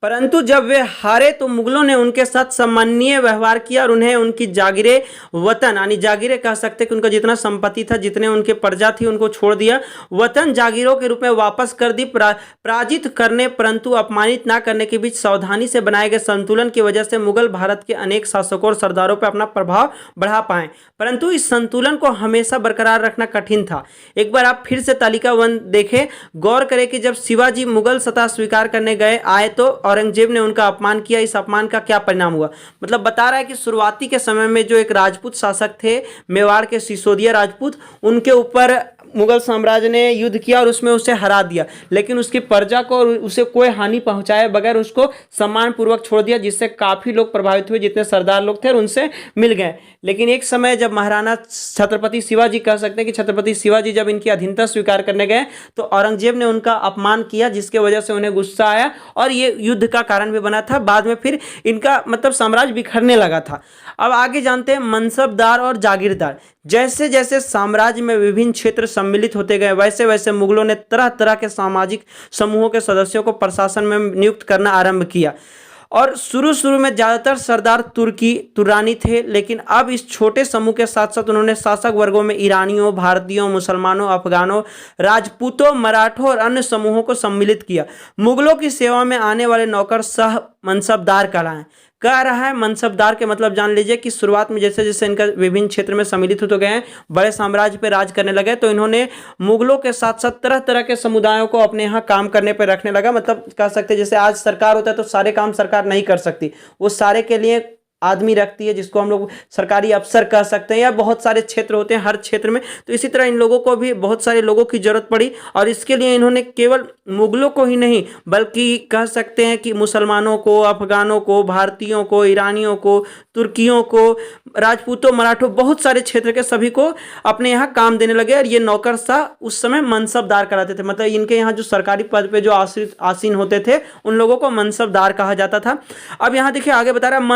परंतु जब वे हारे तो मुगलों ने उनके साथ सम्माननीय व्यवहार किया और उन्हें उनकी जागीरें वतन यानी जागीरें कह सकते कि उनका जितना संपत्ति था, जितने उनके प्रजा थी, उनको छोड़ दिया, वतन जागीरों के रूप में वापस कर दी। पराजित करने परंतु अपमानित ना करने के बीच सावधानी से बनाए गए संतुलन की वजह से मुगल भारत के अनेक शासकों और सरदारों पर अपना प्रभाव बढ़ा पाए, परंतु इस संतुलन को हमेशा बरकरार रखना कठिन था। एक बार आप फिर से तालिका 1 देखें, गौर करें कि जब शिवाजी मुगल सत्ता स्वीकार करने आए तो औरंगजेब ने उनका अपमान किया। इस अपमान का क्या परिणाम हुआ, मतलब बता रहा है कि शुरुआती के समय में जो एक राजपूत शासक थे मेवाड़ के सिसोदिया राजपूत, उनके ऊपर मुगल साम्राज्य ने युद्ध किया और उसमें उसे हरा दिया, लेकिन उसकी प्रजा को उसे कोई हानि पहुंचाए बगैर उसको सम्मानपूर्वक छोड़ दिया, जिससे काफ़ी लोग प्रभावित हुए, जितने सरदार लोग थे और उनसे मिल गए। लेकिन एक समय जब महाराणा छत्रपति शिवाजी, कह सकते हैं कि छत्रपति शिवाजी जब इनकी अधीनता स्वीकार करने गए तो औरंगजेब ने उनका अपमान किया, जिसके वजह से उन्हें गुस्सा आया और ये युद्ध का कारण भी बना था। बाद में फिर इनका मतलब साम्राज्य बिखरने लगा था। अब आगे जानते हैं मनसबदार और जागीरदार। जैसे जैसे साम्राज्य में विभिन्न क्षेत्र सम्मिलित होते गए, वैसे वैसे मुगलों ने तरह तरह के सामाजिक समूहों के सदस्यों को प्रशासन में नियुक्त करना आरंभ किया और शुरू में ज़्यादातर सरदार तुर्रानी थे, लेकिन अब इस छोटे समूह के साथ साथ उन्होंने शासक वर्गों में ईरानियों, भारतीयों, मुसलमानों, अफगानों, राजपूतों, मराठों और अन्य समूहों को सम्मिलित किया। मुगलों की सेवा में आने वाले नौकर सह मनसबदार कहलाए। कह रहा है मनसबदार के मतलब जान लीजिए कि शुरुआत में जैसे जैसे इनका विभिन्न क्षेत्र में सम्मिलित होते गए, बड़े साम्राज्य पर राज करने लगे, तो इन्होंने मुगलों के साथ साथ तरह तरह के समुदायों को अपने यहाँ काम करने पर रखने लगा। मतलब कह सकते जैसे आज सरकार होता है तो सारे काम सरकार नहीं कर सकती, वो सारे के लिए आदमी रखती है, जिसको हम लोग सरकारी अफसर कह सकते हैं, या बहुत सारे क्षेत्र होते हैं हर क्षेत्र में। तो इसी तरह इन लोगों को भी बहुत सारे लोगों की जरूरत पड़ी और इसके लिए इन्होंने केवल मुगलों को ही नहीं बल्कि कह सकते हैं कि मुसलमानों को, अफगानों को, भारतीयों को, ईरानियों को, तुर्कियों को, राजपूतों, मराठों, बहुत सारे क्षेत्र के सभी को अपने यहाँ काम देने लगे। और ये नौकरशाह उस समय मनसबदार कराते थे, मतलब इनके यहाँ जो सरकारी पद पे जो आसीन होते थे उन लोगों को मनसबदार कहा जाता था। अब यहाँ देखिए आगे बता रहा है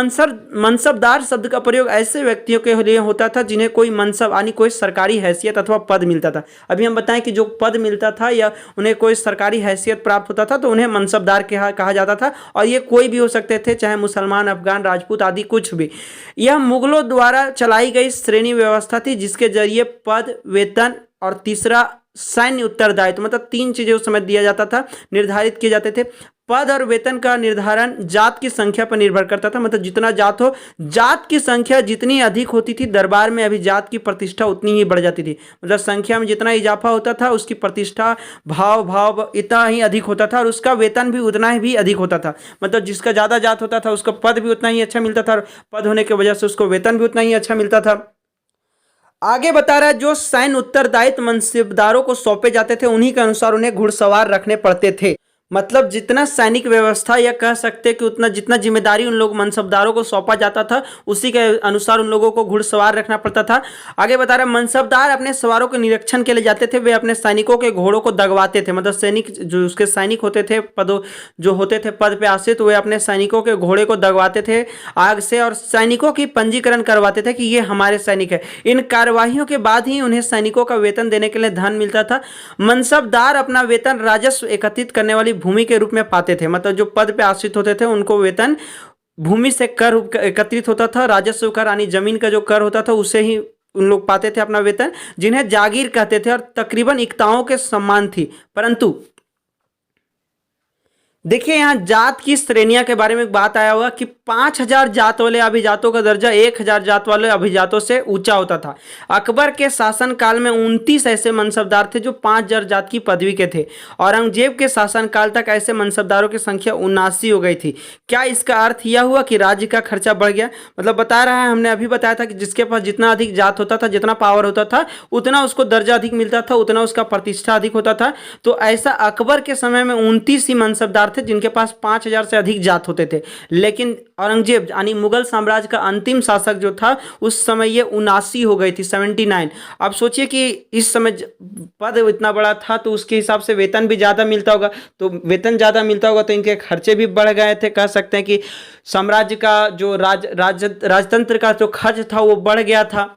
मनसबदार शब्द का प्रयोग ऐसे व्यक्तियों के लिए होता था जिन्हें कोई मनसब यानी कोई सरकारी हैसियत अथवा पद मिलता था। अभी हम बताएं कि जो पद मिलता था या उन्हें कोई सरकारी हैसियत प्राप्त होता था तो उन्हें मनसबदार कहा जाता था, और ये कोई भी हो सकते थे, चाहे मुसलमान, अफगान, राजपूत आदि कुछ भी। यह मुगलों द्वारा चलाई गई श्रेणी व्यवस्था थी जिसके जरिए पद, वेतन और तीसरा सैन्य उत्तरदायित्व, मतलब 3 चीजें उस समय दिया जाता था, निर्धारित किए जाते थे। पद और वेतन का निर्धारण जात की संख्या पर निर्भर करता था, मतलब जितना जात हो, जात की संख्या जितनी अधिक होती थी दरबार में अभिजात की प्रतिष्ठा उतनी ही बढ़ जाती थी। मतलब संख्या में जितना इजाफा होता था उसकी प्रतिष्ठा, भाव इतना ही अधिक होता था और उसका वेतन भी उतना ही भी अधिक होता था। मतलब जिसका ज़्यादा जात होता था उसका पद भी उतना ही अच्छा मिलता था और पद होने की वजह से उसको वेतन भी उतना ही अच्छा मिलता था। आगे बता रहा है जो सैन्य उत्तरदायित्व मनसबदारों को सौंपे जाते थे उन्हीं के अनुसार उन्हें घुड़सवार रखने पड़ते थे। मतलब जितना सैनिक व्यवस्था या कह सकते कि उतना जितना जिम्मेदारी उन लोग मनसबदारों को सौंपा जाता था उसी के अनुसार उन लोगों को घुड़सवार रखना पड़ता था। आगे बता रहा है मनसबदार अपने सवारों के निरीक्षण के लिए जाते थे, वे अपने सैनिकों के घोड़ों को दगवाते थे। मतलब सैनिक जो उसके सैनिक होते थे, जो होते थे पद पे आश्रित, वे अपने सैनिकों के घोड़े को दगवाते थे आग से और सैनिकों की पंजीकरण करवाते थे कि ये हमारे सैनिक है। इन कार्यवाहियों के बाद ही उन्हें सैनिकों का वेतन देने के लिए धन मिलता था। मनसबदार अपना वेतन राजस्व एकत्रित करने वाली भूमि के रूप में पाते थे। मतलब जो पद पे आश्रित होते थे उनको वेतन भूमि से कर एकत्रित होता था, राजस्व कर यानी जमीन का जो कर होता था उससे ही उन लोग पाते थे अपना वेतन, जिन्हें जागीर कहते थे और तकरीबन इक्ताओं के समान थी। परंतु देखिए यहाँ जात की श्रेणियां के बारे में बात आया हुआ कि 5000 जात वाले अभिजातों का दर्जा 1000 जात वाले अभिजातों से ऊंचा होता था। अकबर के शासन काल में 29 ऐसे मनसबदार थे जो 5000 जात की पदवी के थे। औरंगजेब के शासन काल तक ऐसे मनसबदारों की संख्या 79 हो गई थी। क्या इसका अर्थ यह हुआ कि राज्य का खर्चा बढ़ गया? मतलब बता रहा है, हमने अभी बताया था कि जिसके पास जितना अधिक जात होता था, जितना पावर होता था, उतना उसको दर्जा अधिक मिलता था, उतना उसका प्रतिष्ठा अधिक होता था। तो ऐसा अकबर के समय में 29 ही मनसबदार थे जिनके पास 5000 से अधिक जात होते थे। लेकिन औरंगजेब यानी मुगल साम्राज्य का अंतिम शासक जो था उस समय ये 79 हो गई थी, 79। अब सोचिए कि इस समय पद इतना बड़ा था तो उसके हिसाब से वेतन भी ज़्यादा मिलता होगा, तो वेतन ज़्यादा मिलता होगा तो इनके खर्चे भी बढ़ गए थे। कह सकते हैं कि साम्राज्य का जो राजतंत्र का जो खर्च था वो बढ़ गया था।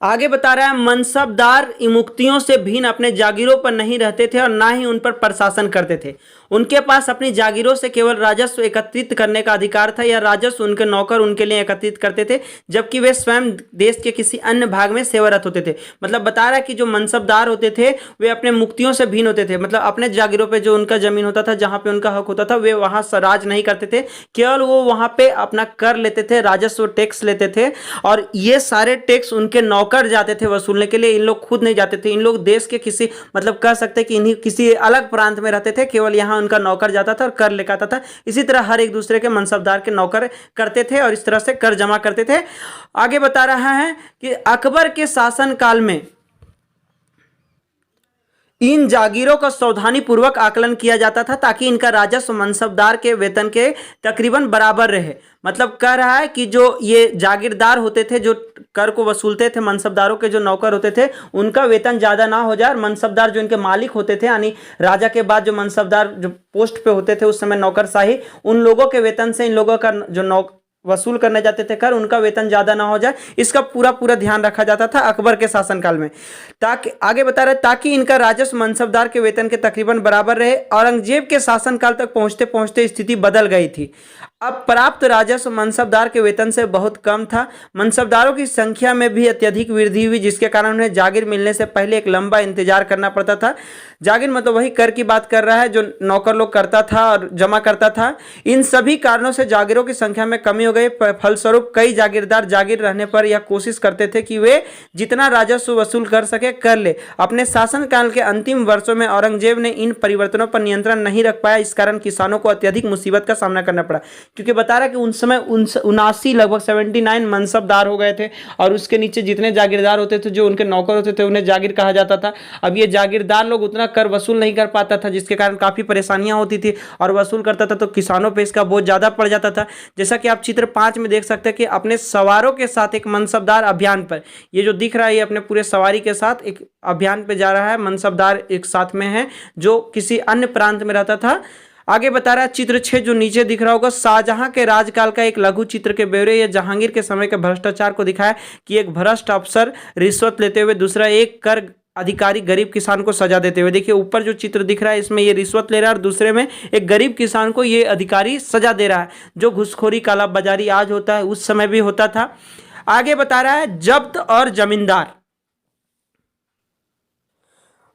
आगे बता रहा है मनसबदार मुक्तियों से भिन्न अपने जागीरों पर नहीं रहते थे और ना ही उन पर प्रशासन करते थे। उनके पास अपनी जागीरों से केवल राजस्व एकत्रित करने का अधिकार था या राजस्व उनके नौकर उनके लिए एकत्रित करते थे, जबकि वे स्वयं देश के किसी अन्य भाग में सेवारत होते थे। मतलब बता रहा है कि जो मनसबदार होते थे वे अपने मुक्तियों से भिन्न होते थे, मतलब अपने जागीरों पे जो उनका जमीन होता था, जहाँ पे उनका हक होता था, वे वहाँ राज नहीं करते थे, केवल वो वहाँ पे अपना कर लेते थे, राजस्व टैक्स लेते थे और ये सारे टैक्स उनके नौकर जाते थे वसूलने के लिए। इन लोग खुद नहीं जाते थे, इन लोग देश के किसी मतलब कह सकते हैं कि इन्हीं किसी अलग प्रांत में रहते थे, केवल यहाँ उनका नौकर जाता था और कर लेकर आता था। इसी तरह हर एक दूसरे के मनसबदार के नौकर करते थे और इस तरह से कर जमा करते थे। आगे बता रहा है कि अकबर के शासन काल में इन जागीरों का सावधानी पूर्वक आकलन किया जाता था ताकि इनका राजस्व मनसबदार के वेतन के तकरीबन बराबर रहे। मतलब कह रहा है कि जो ये जागीरदार होते थे, जो कर को वसूलते थे, मनसबदारों के जो नौकर होते थे, उनका वेतन ज़्यादा ना हो जाए और मनसबदार जो इनके मालिक होते थे, यानी राजा के बाद जो मनसबदार जो पोस्ट पे होते थे उस समय नौकरशाही, उन लोगों के वेतन से इन लोगों का जो वसूल करने जाते थे कर, उनका वेतन ज़्यादा ना हो जाए, इसका पूरा ध्यान रखा जाता था अकबर के शासनकाल में। ताकि आगे बता रहे ताकि इनका राजस्व मनसबदार के वेतन के तकरीबन बराबर रहे। औरंगजेब के शासनकाल तक पहुंचते पहुंचते स्थिति बदल गई थी। अब प्राप्त राजस्व मनसबदार के वेतन से बहुत कम था। मनसबदारों की संख्या में भी अत्यधिक वृद्धि हुई, जिसके कारण उन्हें जागीर मिलने से पहले एक लंबा इंतजार करना पड़ता था। जागीर मतलब वही कर की बात कर रहा है जो नौकर लोग करता था और जमा करता था। इन सभी कारणों से जागीरों की संख्या में कमी हो गई। फलस्वरूप कई जागीरदार जागीर रहने पर यह कोशिश करते थे कि वे जितना राजस्व वसूल कर सके कर ले। अपने शासनकाल के अंतिम वर्षों में औरंगजेब ने इन परिवर्तनों पर नियंत्रण नहीं रख पाया। इस कारण किसानों को अत्यधिक मुसीबत का सामना करना पड़ा, क्योंकि बता रहा है कि उन समय 79 लगभग 79 मनसबदार हो गए थे और उसके नीचे जितने जागीरदार होते थे, जो उनके नौकर होते थे, उन्हें जागीर कहा जाता था। अब ये जागीरदार लोग उतना कर वसूल नहीं कर पाता था, जिसके कारण काफ़ी परेशानियां होती थी और वसूल करता था तो किसानों पे इसका बोझ ज़्यादा पड़ जाता था। जैसा कि आप चित्र 5 में देख सकते हैं कि अपने सवारों के साथ एक मनसबदार अभियान पर, ये जो दिख रहा है ये अपने पूरे सवारी के साथ एक अभियान पे जा रहा है। मनसबदार एक साथ में है जो किसी अन्य प्रांत में रहता था। आगे बता रहा है चित्र 6 जो नीचे दिख रहा होगा, शाहजहां के राजकाल का एक लघु चित्र के ब्यौरे। यह जहांगीर के समय के भ्रष्टाचार को दिखाया कि एक भ्रष्ट अफसर रिश्वत लेते हुए दूसरा एक कर अधिकारी गरीब किसान को सजा देते हुए। देखिए ऊपर जो चित्र दिख रहा है इसमें ये रिश्वत ले रहा है और दूसरे में एक गरीब किसान को ये अधिकारी सजा दे रहा है। जो घूसखोरी कालाबाजारी आज होता है उस समय भी होता था। आगे बता रहा है जब्त और जमींदार।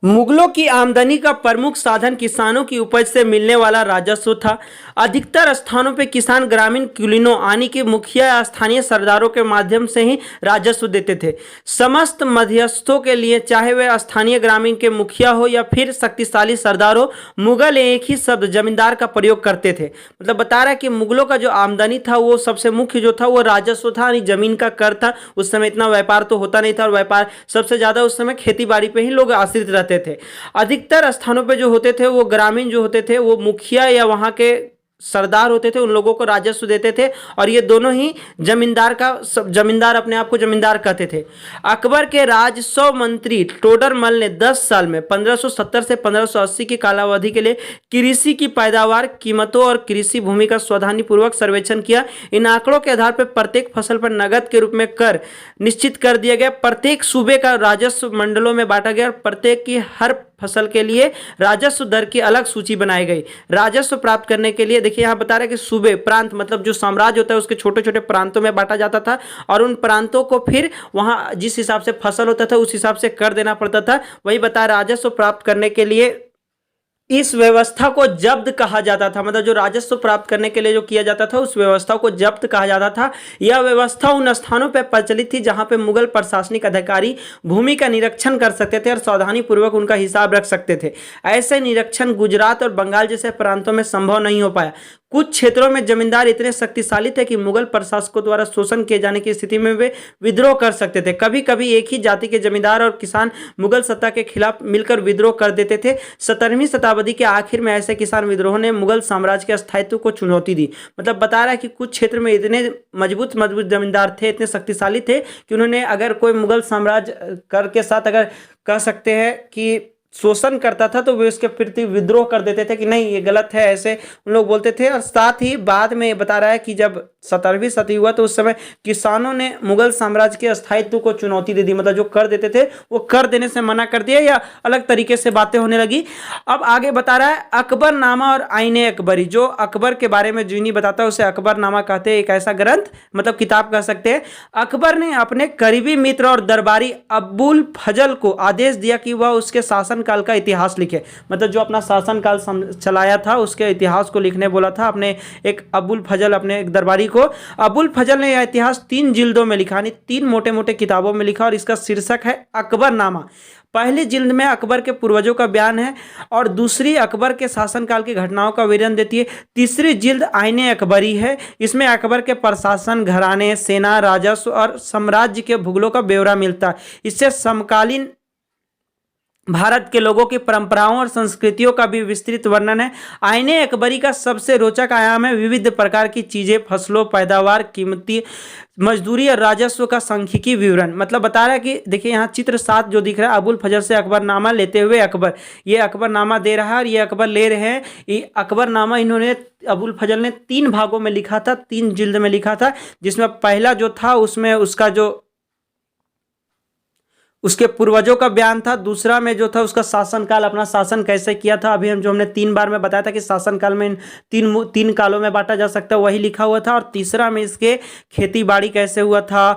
मुगलों की आमदनी का प्रमुख साधन किसानों की उपज से मिलने वाला राजस्व था। अधिकतर स्थानों पर किसान ग्रामीण कुलीनों यानी कि मुखिया या स्थानीय सरदारों के माध्यम से ही राजस्व देते थे। समस्त मध्यस्थों के लिए, चाहे वे स्थानीय ग्रामीण के मुखिया हो या फिर शक्तिशाली सरदार हो, मुगल एक ही शब्द जमींदार का प्रयोग करते थे। मतलब बता रहा है कि मुगलों का जो आमदनी था वो सबसे मुख्य जो था वो राजस्व था, यानी जमीन का कर था। उस समय इतना व्यापार तो होता नहीं था और व्यापार सबसे ज़्यादा उस समय खेती बाड़ी पर ही लोग आश्रित रहते थे। अधिकतर स्थानों पे जो होते थे वो ग्रामीण जो होते थे वो मुखिया या वहां के सरदार होते थे, उन लोगों को राजस्व देते थे और ये दोनों ही जमींदार अपने आप को जमींदार कहते थे। अकबर के राजस्व मंत्री टोडरमल ने 10 साल में 1570 से 1580 की कालावधि के लिए कृषि की पैदावार, कीमतों और कृषि भूमि का सावधानीपूर्वक सर्वेक्षण किया। इन आंकड़ों के आधार पर प्रत्येक फसल पर नगद के रूप में कर निश्चित कर दिया गया। प्रत्येक सूबे का राजस्व मंडलों में बांटा गया और प्रत्येक की हर फसल के लिए राजस्व दर की अलग सूची बनाई गई। राजस्व प्राप्त करने के लिए देखिए यहाँ बता रहा है कि सूबे, प्रांत मतलब जो साम्राज्य होता है उसके छोटे छोटे प्रांतों में बांटा जाता था और उन प्रांतों को फिर वहाँ जिस हिसाब से फसल होता था उस हिसाब से कर देना पड़ता था। वही बता राजस्व प्राप्त करने के लिए इस व्यवस्था को जब्त कहा जाता था। मतलब जो राजस्व प्राप्त करने के लिए जो किया जाता था उस व्यवस्था को जब्त कहा जाता था। यह व्यवस्था उन स्थानों पर प्रचलित थी जहां पे मुगल प्रशासनिक अधिकारी भूमि का निरीक्षण कर सकते थे और सावधानी पूर्वक उनका हिसाब रख सकते थे। ऐसे निरीक्षण गुजरात और बंगाल जैसे प्रांतों में संभव नहीं हो पाया। कुछ क्षेत्रों में जमींदार इतने शक्तिशाली थे कि मुगल प्रशासकों द्वारा शोषण किए जाने की स्थिति में वे विद्रोह कर सकते थे। कभी कभी एक ही जाति के जमींदार और किसान मुगल सत्ता के खिलाफ मिलकर विद्रोह कर देते थे। 17वीं शताब्दी के आखिर में ऐसे किसान विद्रोह ने मुगल साम्राज्य के स्थायित्व को चुनौती दी। मतलब बता रहा है कि कुछ क्षेत्र में इतने मजबूत जमींदार थे, इतने शक्तिशाली थे कि उन्होंने अगर कोई मुगल साम्राज्य कर के साथ अगर कह सकते हैं कि शोषण करता था तो वे उसके प्रति विद्रोह कर देते थे कि नहीं ये गलत है, ऐसे उन लोग बोलते थे। और साथ ही बाद में बता रहा है कि जब 17वीं सदी हुआ तो उस समय किसानों ने मुगल साम्राज्य के स्थायित्व को चुनौती दे दी, मतलब जो कर देते थे वो कर देने से मना कर दिया या अलग तरीके से बातें होने लगी। अब आगे बता रहा है अकबरनामा और आईने अकबरी। जो अकबर के बारे में जो नहीं बताता उसे अकबरनामा कहते हैं, एक ऐसा ग्रंथ मतलब किताब कह सकते हैं। अकबर ने अपने करीबी मित्र और दरबारी अबुल फजल को आदेश दिया कि वह उसके शासनकाल का इतिहास लिखे, मतलब जो अपना शासनकाल चलाया था उसके इतिहास को लिखने बोला था अपने एक अबुल फजल, अपने एक दरबारी को। अबुल फजल ने यह इतिहास 3 जिल्दों में लिखा, यानी 3 मोटे मोटे किताबों में लिखा और इसका शीर्षक है अकबरनामा। पहली जिल्द में अकबर के पूर्वजों का बयान है और दूसरी अकबर के शासनकाल की घटनाओं का विवरण देती है। तीसरी जिल्द आईने अकबरी है, इसमें अकबर के प्रशासन, घराने, सेना, राजस्व और साम्राज्य के भूगोलों का ब्यौरा मिलता है। इससे समकालीन भारत के लोगों की परंपराओं और संस्कृतियों का भी विस्तृत वर्णन है। आईने अकबरी का सबसे रोचक आयाम है विविध प्रकार की चीजें, फसलों, पैदावार, कीमती मजदूरी और राजस्व का सांख्यिकी विवरण। मतलब बता रहा है कि देखिए यहाँ चित्र 7 जो दिख रहा है, अबुल फजल से अकबरनामा लेते हुए अकबर, ये अकबरनामा दे रहा है और ये अकबर ले रहे हैं। ये अकबरनामा इन्होंने अबुल फजल ने 3 भागों में लिखा था, 3 जिल्द में लिखा था, जिसमें पहला जो था उसमें उसका जो उसके पूर्वजों का बयान था, दूसरा में जो था उसका शासनकाल, अपना शासन कैसे किया था, अभी हमने 3 बार में बताया था कि शासनकाल में तीन कालों में बांटा जा सकता है, वही लिखा हुआ था। और तीसरा में इसके खेती बाड़ी कैसे हुआ था,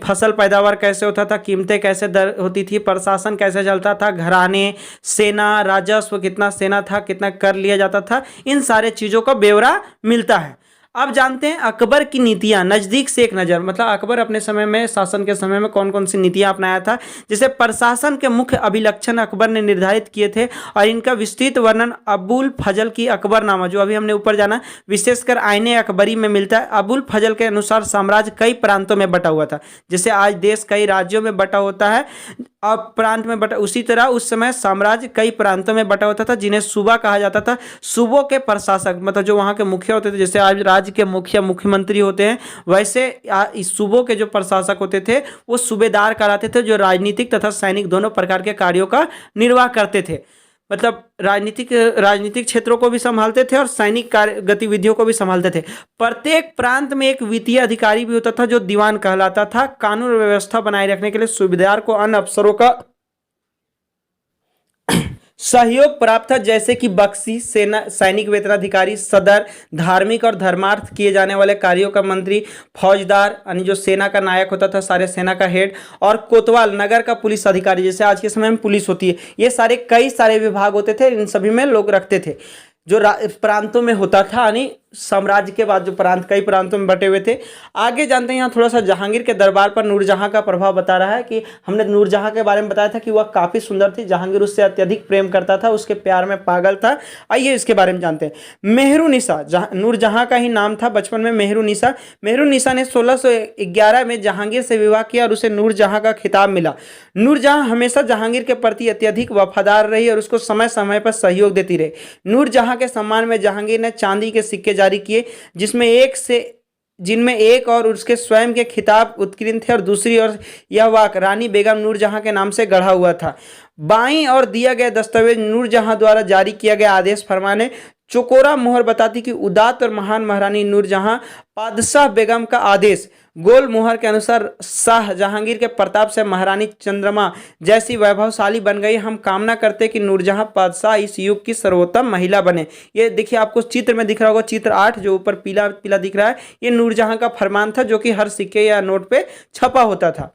फसल पैदावार कैसे होता था, कीमतें कैसे दर होती थी, प्रशासन कैसे चलता था, घराने, सेना, राजस्व, कितना सेना था, कितना कर लिया जाता था, इन सारे चीज़ों का ब्यौरा मिलता है। अब जानते हैं अकबर की नीतियां, नज़दीक से एक नज़र। मतलब अकबर अपने समय में, शासन के समय में कौन कौन सी नीतियां अपनाया था। जैसे प्रशासन के मुख्य अभिलक्षण अकबर ने निर्धारित किए थे और इनका विस्तृत वर्णन अबुल फजल की अकबरनामा, जो अभी हमने ऊपर जाना, विशेषकर आईने अकबरी में मिलता है। अबुल फजल के अनुसार साम्राज्य कई प्रांतों में बटा हुआ था, जैसे आज देश कई राज्यों में बटा होता है, अब प्रांत में बटा, उसी तरह उस समय साम्राज्य कई प्रांतों में बटा होता था जिन्हें सूबा कहा जाता था। सूबों के प्रशासक मतलब जो वहाँ के मुखिया होते थे, जैसे आज राज्य के मुख्यमंत्री होते हैं, वैसे इस सूबों के जो प्रशासक होते थे वो सूबेदार कहलाते थे, जो राजनीतिक तथा सैनिक दोनों प्रकार के कार्यों का निर्वाह करते थे। मतलब राजनीतिक क्षेत्रों को भी संभालते थे और सैनिक कार्य गतिविधियों को भी संभालते थे। प्रत्येक प्रांत में एक वित्तीय अधिकारी भी होता था जो दीवान कहलाता था। कानून व्यवस्था बनाए रखने के लिए सूबेदार को अन्य अफसरों का सहयोग प्राप्त था, जैसे कि बख्शी, सेना, सैनिक वेतनाधिकारी, सदर, धार्मिक और धर्मार्थ किए जाने वाले कार्यों का मंत्री, फौजदार यानी जो सेना का नायक होता था, सारे सेना का हेड, और कोतवाल नगर का पुलिस अधिकारी, जैसे आज के समय में पुलिस होती है। ये सारे कई सारे विभाग होते थे, इन सभी में लोग रखते थे। जो प्रांतों में होता था, यानी साम्राज्य के बाद जो प्रांत कई प्रांतों में बटे हुए थे। आगे जानते हैं यहाँ थोड़ा सा जहांगीर के दरबार पर नूरजहां का प्रभाव बता रहा है कि हमने नूरजहां के बारे में बताया था कि वह काफ़ी सुंदर थी, जहांगीर उससे अत्यधिक प्रेम करता था, उसके प्यार में पागल था। आइए इसके बारे में जानते हैं। मेहरुनिसा नूरजहां का ही नाम था बचपन में, मेहरुनिसा। मेहरुनिसा ने 1611 में जहांगीर से विवाह किया और उसे नूरजहां का खिताब मिला। नूरजहां हमेशा जहांगीर के प्रति अत्यधिक वफादार रही और उसको समय समय पर सहयोग देती रही। नूरजहां के सम्मान में जहांगीर ने चांदी के सिक्के जारी किए, जिनमें एक और उसके स्वयं के खिताब उत्कीर्ण थे और दूसरी ओर यह वाक रानी बेगम नूरजहां के नाम से गढ़ा हुआ था। बाईं और दिया गया दस्तावेज नूरजहां द्वारा जारी किया गया आदेश फरमान है। चौकोरा मोहर बताती कि उदात और महान महारानी नूरजहां पादशाह बेगम का आदेश। गोल मोहर के अनुसार शाह जहांगीर के प्रताप से महारानी चंद्रमा जैसी वैभवशाली बन गई। हम कामना करते कि नूरजहां पादशाह इस युग की सर्वोत्तम महिला बने। ये देखिए आपको चित्र में दिख रहा होगा, चित्र 8 जो ऊपर पीला पीला दिख रहा है, ये नूरजहां का फरमान था जो कि हर सिक्के या नोट पे छपा होता था।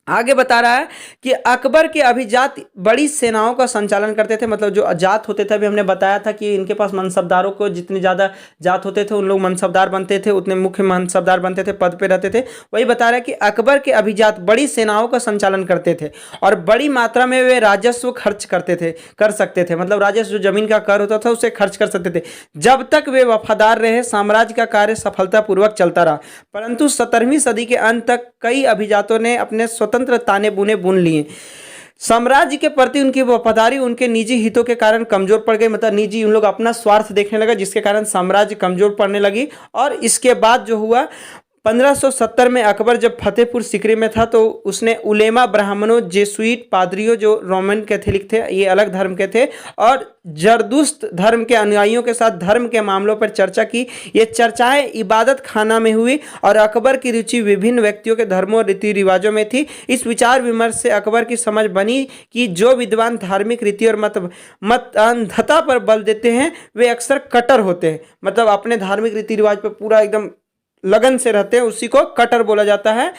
आगे बता रहा है कि अकबर के अभिजात बड़ी सेनाओं का संचालन करते थे। मतलब जो जात होते थे, अभी हमने बताया था कि इनके पास मनसबदारों को जितने ज़्यादा जात होते थे उन लोग मनसबदार बनते थे, उतने मुख्य मनसबदार बनते थे, पद पे रहते थे। वही बता रहा है कि अकबर के अभिजात बड़ी सेनाओं का संचालन करते थे और बड़ी मात्रा में वे राजस्व खर्च कर सकते थे। मतलब राजस्व जो जमीन का कर होता था उसे खर्च कर सकते थे। जब तक वे वफादार रहे साम्राज्य का कार्य सफलतापूर्वक चलता रहा। परंतु 17वीं सदी के अंत तक कई अभिजातों ने अपने स्वतंत्र ताने बुने बुन लिए। साम्राज्य के प्रति उनकी वफादारी उनके निजी हितों के कारण कमजोर पड़ गई। मतलब निजी उन लोग अपना स्वार्थ देखने लगा, जिसके कारण साम्राज्य कमजोर पड़ने लगी। और इसके बाद जो हुआ 1570 में अकबर जब फतेहपुर सीकरी में था तो उसने उलेमा, ब्राह्मणों, जेसुइट, पादरियों जो रोमन कैथोलिक थे, ये अलग धर्म के थे, और जरदुश्त धर्म के अनुयायियों के साथ धर्म के मामलों पर चर्चा की। ये चर्चाएं इबादत खाना में हुई और अकबर की रुचि विभिन्न व्यक्तियों के धर्मों और रीति रिवाजों में थी। इस विचार विमर्श से अकबर की समझ बनी कि जो विद्वान धार्मिक रीति और मत अंधता पर बल देते हैं वे अक्सर कट्टर होते हैं। मतलब अपने धार्मिक रीति रिवाज पर पूरा एकदम लगन से रहते हैं, उसी को कट्टर बोला जाता है।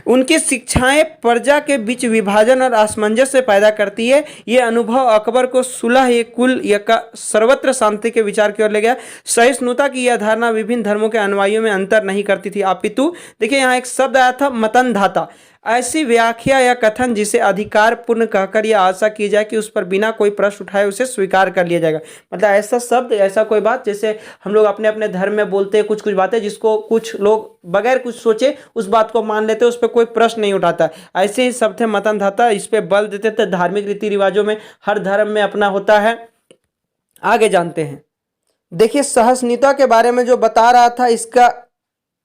उनकी शिक्षाएं प्रजा के बीच विभाजन और असमंजस्य पैदा करती है। ये अनुभव अकबर को सुलह ए कुल या सर्वत्र शांति के विचार की ओर ले गया। सहिष्णुता की यह धारणा विभिन्न धर्मों के अनुयायियों में अंतर नहीं करती थी, अपितु देखिए यहाँ एक शब्द आया था मतनधाता, ऐसी व्याख्या या कथन जिसे अधिकार पूर्ण कहकर यह आशा की जाए कि उस पर बिना कोई प्रश्न उठाए उसे स्वीकार कर लिया जाएगा। मतलब ऐसा शब्द, ऐसा कोई बात, जैसे हम लोग अपने अपने धर्म में बोलते हैं कुछ कुछ बातें जिसको कुछ लोग बगैर कुछ सोचे उस बात को मान लेते, उस पर कोई प्रश्न नहीं उठाता। ऐसे ही शब्द थे मतनधाता, इस पर बल देते थे। धार्मिक रीति रिवाजों में हर धर्म में अपना होता है। आगे जानते हैं। देखिए सहिष्णुता के बारे में जो बता रहा था, इसका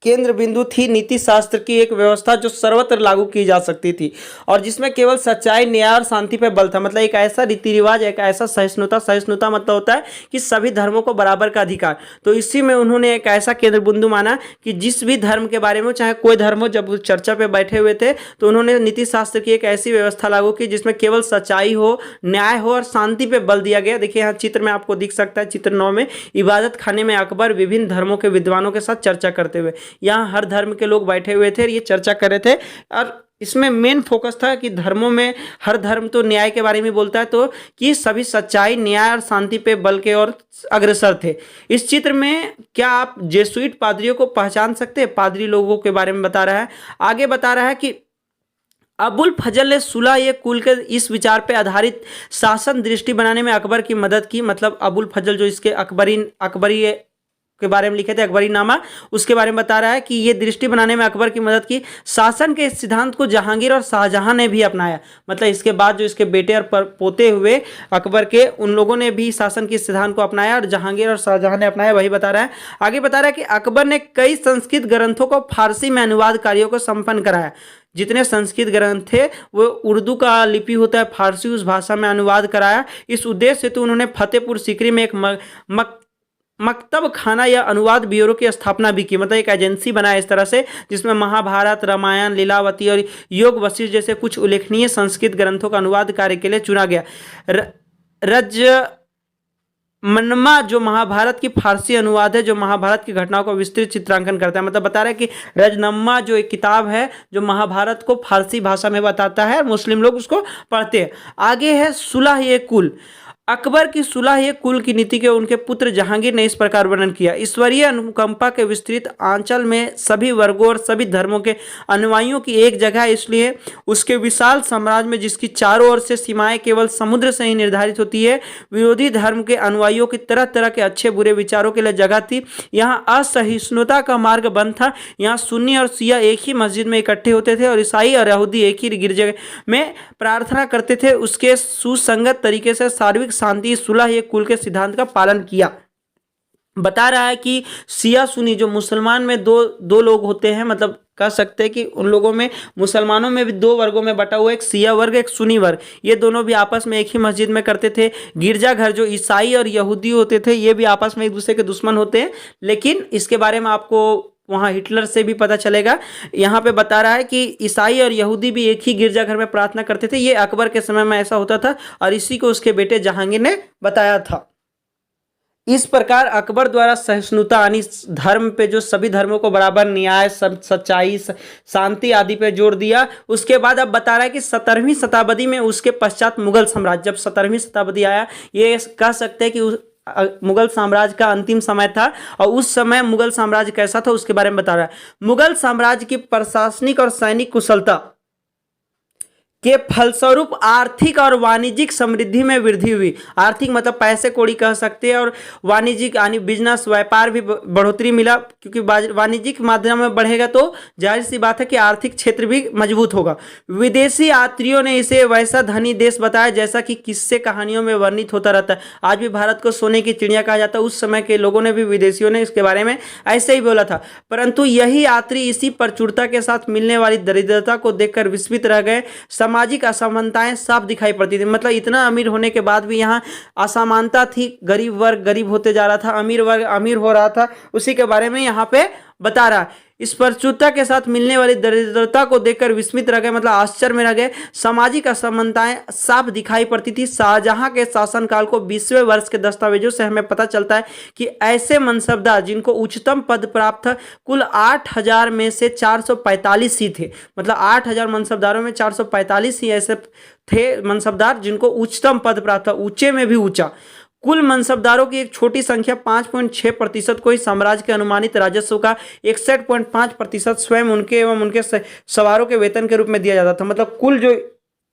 केंद्र बिंदु थी नीति शास्त्र की एक व्यवस्था जो सर्वत्र लागू की जा सकती थी और जिसमें केवल सच्चाई, न्याय और शांति पर बल था। मतलब एक ऐसा रीति रिवाज, एक ऐसा सहिष्णुता मतलब होता है कि सभी धर्मों को बराबर का अधिकार। तो इसी में उन्होंने एक ऐसा केंद्र बिंदु माना कि जिस भी धर्म के बारे में, चाहे कोई धर्म हो, जब वो चर्चा पे बैठे हुए थे तो उन्होंने नीति शास्त्र की एक ऐसी व्यवस्था लागू की जिसमें केवल सच्चाई हो, न्याय हो और शांति पे बल दिया गया। देखिए यहाँ चित्र में आपको दिख सकता है, चित्र 9 में इबादत खाने में अकबर विभिन्न धर्मों के विद्वानों के साथ चर्चा करते हुए, यहाँ हर धर्म के लोग बैठे हुए थे और ये चर्चा कर रहे थे। और इसमें मेन फोकस था कि धर्मों में हर धर्म तो न्याय के बारे में बोलता है, तो कि सभी सच्चाई, न्याय और शांति पे बल के और अग्रसर थे। इस चित्र में क्या आप जेसुइट पादरियों को पहचान सकते हैं? पादरी लोगों के बारे में बता रहा है। आगे बता रहा है कि अबुल फजल ने सुलह ये कुल के इस विचार पर आधारित शासन दृष्टि बनाने में अकबर की मदद की। मतलब अबुल फजल जो इसके अकबरी के बारे में लिखे थे, अकबरी नामा, उसके बारे में बता रहा है कि ये दृष्टि बनाने में अकबर की मदद की। शासन के इस सिद्धांत को जहांगीर और शाहजहां ने भी अपनाया। मतलब इसके बाद जो इसके बेटे और पोते हुए अकबर के, उन लोगों ने भी शासन के सिद्धांत को अपनाया और जहांगीर और शाहजहां ने अपनाया, वही बता रहा है। आगे बता रहा है कि अकबर ने कई संस्कृत ग्रंथों को फारसी में अनुवाद कार्यों को संपन्न कराया। जितने संस्कृत ग्रंथ थे वो उर्दू का लिपि होता है, फारसी, उस भाषा में अनुवाद कराया। इस उद्देश्य से तो उन्होंने फतेहपुर सीकरी में एक मकतब खाना या अनुवाद ब्यूरो की स्थापना भी की। मतलब एक एजेंसी बनाया इस तरह से जिसमें महाभारत, रामायण, लीलावती और योग वशिष्ठ जैसे कुछ उल्लेखनीय संस्कृत ग्रंथों का अनुवाद कार्य के लिए चुना गया। रजमन्मा जो महाभारत की फारसी अनुवाद है, जो महाभारत की घटनाओं को विस्तृत चित्रांकन करता है। मतलब बता रहा है कि रजमन्मा जो एक किताब है जो महाभारत को फारसी भाषा में बताता है, मुस्लिम लोग उसको पढ़ते हैं। आगे है सुलह ए कुल। अकबर की सुलह ये कुल की नीति के उनके पुत्र जहांगीर ने इस प्रकार वर्णन किया। ईश्वरीय अनुकंपा के विस्तृत आंचल में सभी वर्गों और सभी धर्मों के अनुयायियों की एक जगह, इसलिए उसके विशाल साम्राज्य में जिसकी चारों ओर से सीमाएं केवल समुद्र से ही निर्धारित होती है, विरोधी धर्म के अनुयायियों की तरह तरह के अच्छे बुरे विचारों के लिए जगह थी। यहाँ असहिष्णुता का मार्ग बंद था। यहाँ सुन्नी और शिया एक ही मस्जिद में इकट्ठे होते थे और ईसाई और यहूदी एक ही गिरजे में प्रार्थना करते थे। उसके सुसंगत तरीके से सार्वत्रिक शांति, सुलह ये कुल के सिद्धांत का पालन किया। बता रहा है कि शिया सुन्नी, जो मुसलमान में दो लोग होते हैं, मतलब कह सकते हैं कि उन लोगों में, मुसलमानों में भी दो वर्गों में बटा हुआ, एक शिया वर्ग, एक सुन्नी वर्ग। ये दोनों भी आपस में एक ही मस्जिद में करते थे। गिरजाघर जो ईसाई और यहूदी होते थे, ये भी आपस में एक दूसरे के दुश्मन होते हैं। लेकिन इसके बारे में आपको वहाँ हिटलर से भी पता चलेगा। यहाँ पे बता रहा है कि ईसाई और यहूदी भी एक ही गिरजाघर में प्रार्थना करते थे। ये अकबर के समय में ऐसा होता था और इसी को उसके बेटे जहांगीर ने बताया था। इस प्रकार अकबर द्वारा सहिष्णुता यानी धर्म पे, जो सभी धर्मों को बराबर, न्याय, सच्चाई, शांति आदि पे जोर दिया। उसके बाद अब बता रहा है कि 17वीं शताब्दी में उसके पश्चात मुगल साम्राज्य, जब 17वीं शताब्दी आया, ये कह सकते हैं कि मुगल साम्राज्य का अंतिम समय था। और उस समय मुगल साम्राज्य कैसा था उसके बारे में बता रहा है। मुगल साम्राज्य की प्रशासनिक और सैनिक कुशलता के फलस्वरूप आर्थिक और वाणिज्यिक समृद्धि में वृद्धि हुई। आर्थिक मतलब पैसे कौड़ी कह सकते हैं, और वाणिज्यिक यानी बिजनेस व्यापार भी बढ़ोतरी मिला, क्योंकि वाणिज्यिक माध्यम में बढ़ेगा तो जाहिर सी बात है कि आर्थिक क्षेत्र भी मजबूत होगा। विदेशी यात्रियों ने इसे वैसा धनी देश बताया जैसा कि किस्से कहानियों में वर्णित होता रहता है। आज भी भारत को सोने की चिड़िया कहा जाता है, उस समय के लोगों ने भी, विदेशियों ने इसके बारे में ऐसे ही बोला था। परंतु यही यात्री इसी प्रचुरता के साथ मिलने वाली दरिद्रता को देखकर विस्मित रह गए। सामाजिक असमानताएं साफ दिखाई पड़ती थी, मतलब इतना अमीर होने के बाद भी यहाँ असमानता थी, गरीब वर्ग गरीब होते जा रहा था, अमीर वर्ग अमीर हो रहा था, उसी के बारे में यहाँ पे बता रहा है। इस प्रचुरता के साथ मिलने वाली दरिद्रता को देखकर विस्मित रह गए, मतलब आश्चर्य में रह गए। सामाजिक असमानताएं साफ दिखाई पड़ती थी। शाहजहां के शासनकाल को 20वें वर्ष के दस्तावेजों से हमें पता चलता है कि ऐसे मनसबदार जिनको उच्चतम पद प्राप्त था, कुल 8000 में से 445 ही थे। मतलब 8000 मनसबदारों में 445 ही ऐसे थे मनसबदार जिनको उच्चतम पद प्राप्त था, ऊंचे में भी ऊंचा। कुल मनसबदारों की एक छोटी संख्या 5.6% को ही साम्राज्य के अनुमानित राजस्व का 61.5% स्वयं उनके एवं उनके सवारों के वेतन के रूप में दिया जाता था। मतलब कुल जो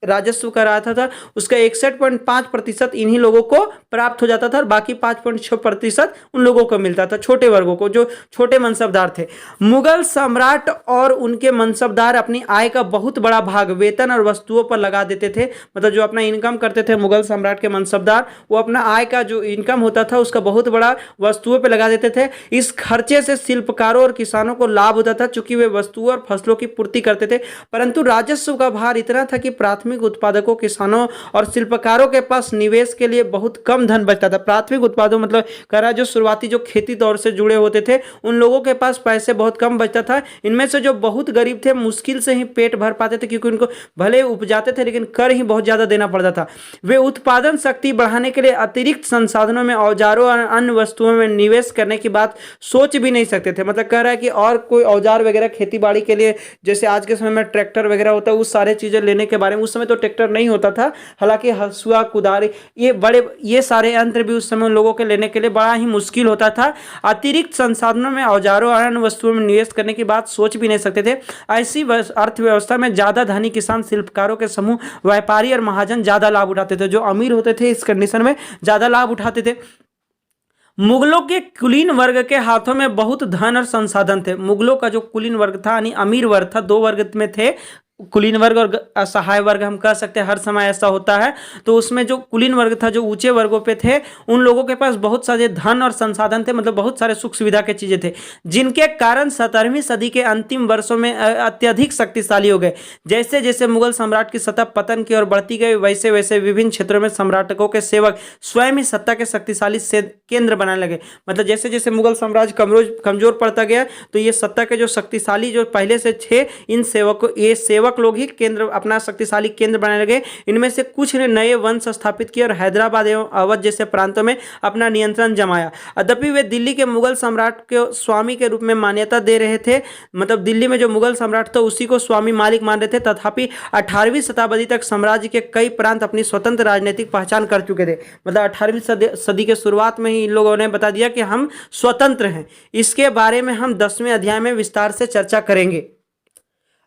राजस्व का रहा था उसका 61.5% इन्हीं लोगों को प्राप्त हो जाता था, और बाकी 5.6% उन लोगों को मिलता था, छोटे वर्गों को, जो छोटे मनसबदार थे। मुगल सम्राट और उनके मनसबदार अपनी आय का बहुत बड़ा भाग वेतन और वस्तुओं पर लगा देते थे। मतलब जो अपना इनकम करते थे मुगल सम्राट के मनसबदार, वो अपना आय का जो इनकम होता था उसका बहुत बड़ा वस्तुओं पर लगा देते थे। इस खर्चे से शिल्पकारों और किसानों को लाभ होता था, चूंकि वे वस्तुओं और फसलों की पूर्ति करते थे। परंतु राजस्व का भार इतना था कि प्राथमिक उत्पादकों, किसानों और शिल्पकारों के पास निवेश के लिए बहुत कम धन बचता था। प्राथमिक उत्पादों मतलब करा जो शुरुआती जो खेती दौर से जुड़े होते थे, उन लोगों के पास पैसे बहुत कम बचता था। इनमें से जो बहुत गरीब थे मुश्किल से ही पेट भर पाते थे, क्योंकि उनको भले उपजाते थे लेकिन कर ही बहुत ज्यादा देना पड़ता था। वे उत्पादन शक्ति बढ़ाने के लिए अतिरिक्त संसाधनों में, औजारों और अन्य वस्तुओं में निवेश करने की बात सोच भी नहीं सकते थे। मतलब कह रहा है कि और कोई औजार वगैरह खेती बाड़ी के लिए, जैसे आज के समय में ट्रैक्टर वगैरह होता है, उस सारे चीजें लेने के बारे में, उस समय तो ट्रैक्टर नहीं होता था, हालांकि हसुआ, कुदारी, ये सारे यंत्र भी उस समय उन लोगों के लेने के लिए बड़ा ही मुश्किल होता था। अतिरिक्त संसाधनों में, औजारों और अन्य वस्तुओं में निवेश करने की बात सोच भी नहीं सकते थे। ऐसी अर्थव्यवस्था में ज्यादा धनी किसान, शिल्पकारों के समूह, व्यापारी और महाजन ज्यादा लाभ उठाते थे। जो अमीर होते थे इस कंडीशन में ज्यादा लाभ उठाते थे। मुगलों के कुलीन वर्ग के हाथों में बहुत धन और संसाधन थे। मुगलों का जो कुलीन वर्ग था यानी अमीर वर्ग था, दो वर्ग में थे, कुलीन वर्ग और असहाय वर्ग हम कह सकते हैं, हर समय ऐसा होता है। तो उसमें जो कुलीन वर्ग था, जो ऊंचे वर्गों पे थे, उन लोगों के पास बहुत सारे धन और संसाधन थे, मतलब बहुत सारे सुख सुविधा के चीजें थे, जिनके कारण 17वीं सदी के अंतिम वर्षों में अत्यधिक शक्तिशाली हो गए। जैसे जैसे मुगल सम्राट की सत्ता पतन की ओर बढ़ती गई, वैसे वैसे विभिन्न क्षेत्रों में सम्राटकों के सेवक स्वयं ही सत्ता के शक्तिशाली से केंद्र बनाने लगे। मतलब जैसे जैसे मुगल साम्राज्य कमजोर पड़ता गया, तो ये सत्ता के जो शक्तिशाली जो पहले से थे, इन सेवकों, ये सेवक लोग ही केंद्र, अपना शक्तिशाली केंद्र बनाने लगे। इनमें से कुछ ने नए वंश स्थापित किए और हैदराबाद एवं अवध जैसे प्रांतों में अपना नियंत्रण जमाया। यद्यपि वे दिल्ली के मुगल सम्राट के स्वामी के रूप में मान्यता दे रहे थे, मतलब दिल्ली में जो मुगल सम्राट था उसी को स्वामी मालिक मान रहे थे। तथापि 18वीं शताब्दी तक साम्राज्य के कई प्रांत अपनी स्वतंत्र राजनीतिक पहचान कर चुके थे। मतलब 18वीं सदी के शुरुआत में ही इन लोगों ने बता दिया कि हम स्वतंत्र हैं। इसके बारे में हम 10वें अध्याय में विस्तार से चर्चा करेंगे।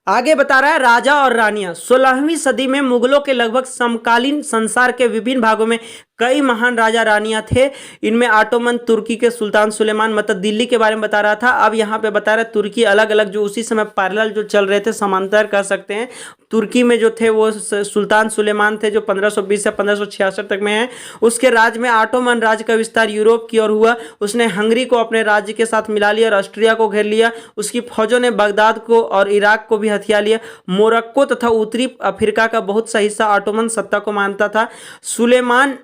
आगे बता रहा है राजा और रानियां। 16वीं सदी में मुगलों के लगभग समकालीन संसार के विभिन्न भागों में कई महान राजा रानियां थे। इनमें ऑटोमन तुर्की के सुल्तान सुलेमान, मतलब दिल्ली के बारे में बता रहा था। अब यहाँ पे बता रहा है तुर्की अलग अलग जो उसी समय पैरेलल जो चल रहे थे, समांतर कह सकते हैं। तुर्की में जो थे वो सुल्तान सुलेमान थे, जो 1520 से 1566 तक में है। उसके राज्य में ऑटोमन राज्य का विस्तार यूरोप की ओर हुआ। उसने हंगरी को अपने राज्य के साथ मिला लिया और ऑस्ट्रिया को घेर लिया। उसकी फौजों ने बगदाद को और इराक को भी हथिया लिया। मोरक्को तथा उत्तरी अफ्रीका का बहुत सा हिस्सा ऑटोमन सत्ता को मानता था। सुलेमान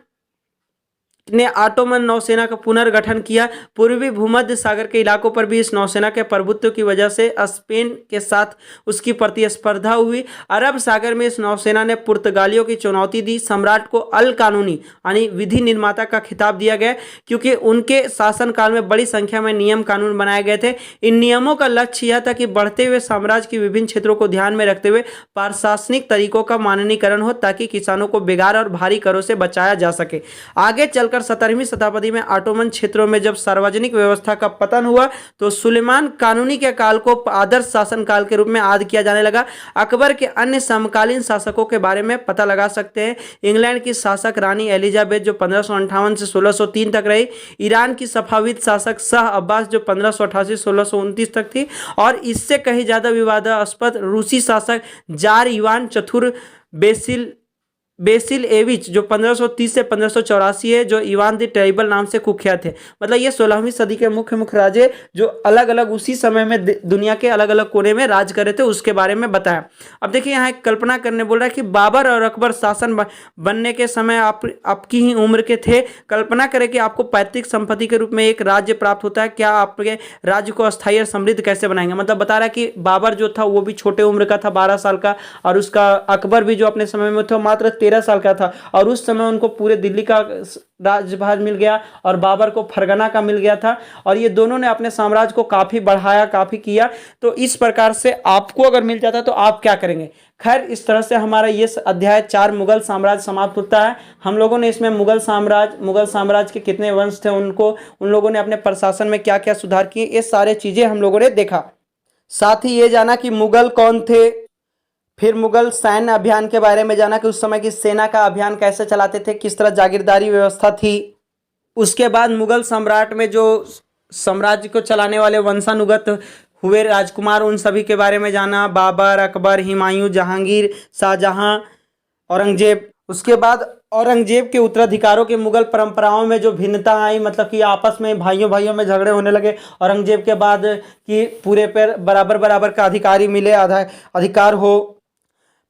ने ऑटोमन नौसेना का पुनर्गठन किया। पूर्वी भूमध्य सागर के इलाकों पर भी इस नौसेना के प्रभुत्व की वजह से स्पेन के साथ उसकी प्रतिस्पर्धा हुई। अरब सागर में इस नौसेना ने पुर्तगालियों की चुनौती दी। सम्राट को अल कानूनी यानी विधि निर्माता का खिताब दिया गया, क्योंकि उनके शासनकाल में बड़ी संख्या में नियम कानून बनाए गए थे। इन नियमों का लक्ष्य यह था कि बढ़ते हुए साम्राज्य के विभिन्न क्षेत्रों को ध्यान में रखते हुए प्रशासनिक तरीकों का मानकीकरण हो, ताकि किसानों को बेगार और भारी करों से बचाया जा सके। आगे चलकर चलकर 17वीं शताब्दी में ऑटोमन क्षेत्रों में जब सार्वजनिक व्यवस्था का पतन हुआ तो सुलेमान कानूनी के काल को आदर्श शासन काल के रूप में याद किया जाने लगा। अकबर के अन्य समकालीन शासकों के बारे में पता लगा सकते हैं। इंग्लैंड की शासक रानी एलिजाबेथ जो 1558 से 1603 तक रही। ईरान की सफाविद शासक शाह अब्बास जो 1588 से 1629 तक थी। और इससे कहीं ज़्यादा विवादास्पद रूसी शासक जार इवान चतुर बेसिलएविच जो 1530 से 1584 है, जो इवान द टेरिबल नाम से कुख्यात थे। मतलब ये 16वीं सदी के मुख्य राजे जो अलग अलग उसी समय में दुनिया के अलग अलग कोने में राज कर रहे थे उसके बारे में बताया। अब देखिए यहाँ एक कल्पना करने बोल रहा है कि बाबर और अकबर शासन बनने के समय आपकी ही उम्र के थे। कल्पना करें कि आपको पैतृक संपत्ति के रूप में एक राज्य प्राप्त होता है, क्या आपके राज्य को अस्थायी और समृद्ध कैसे बनाएंगे। मतलब बता रहा है कि बाबर जो था वो भी छोटे उम्र का था, 12 साल का, और उसका अकबर भी जो अपने समय में था मात्र 13 साल का था, और उस समय उनको पूरे दिल्ली का राज्यभार मिल गया और बाबर को फरगना का मिल गया था, और ये दोनों ने अपने साम्राज्य को काफ़ी बढ़ाया, काफ़ी किया। तो इस प्रकार से आपको अगर मिल जाता तो आप क्या करेंगे। खैर, इस तरह से हमारा ये अध्याय 4 मुगल साम्राज्य समाप्त होता है। हम लोगों ने इसमें मुगल साम्राज्य के कितने वंश थे, उन लोगों ने अपने प्रशासन में क्या क्या सुधार किए, ये सारे चीज़ें हम लोगों ने देखा। साथ ही ये जाना कि मुगल कौन थे, फिर मुगल सैन्य अभियान के बारे में जाना कि उस समय की सेना का अभियान कैसे चलाते थे, किस तरह जागीरदारी व्यवस्था थी। उसके बाद मुगल सम्राट में जो साम्राज्य को चलाने वाले वंशानुगत हुए राजकुमार, उन सभी के बारे में जाना, बाबर, अकबर, हुमायूं, जहांगीर, शाहजहां, औरंगजेब। उसके बाद औरंगजेब के उत्तराधिकारों के मुगल परंपराओं में जो भिन्नता आई, मतलब कि आपस में भाइयों में झगड़े होने लगे। औरंगजेब के बाद कि पूरे पर बराबर का अधिकारी मिले, अधिकार हो।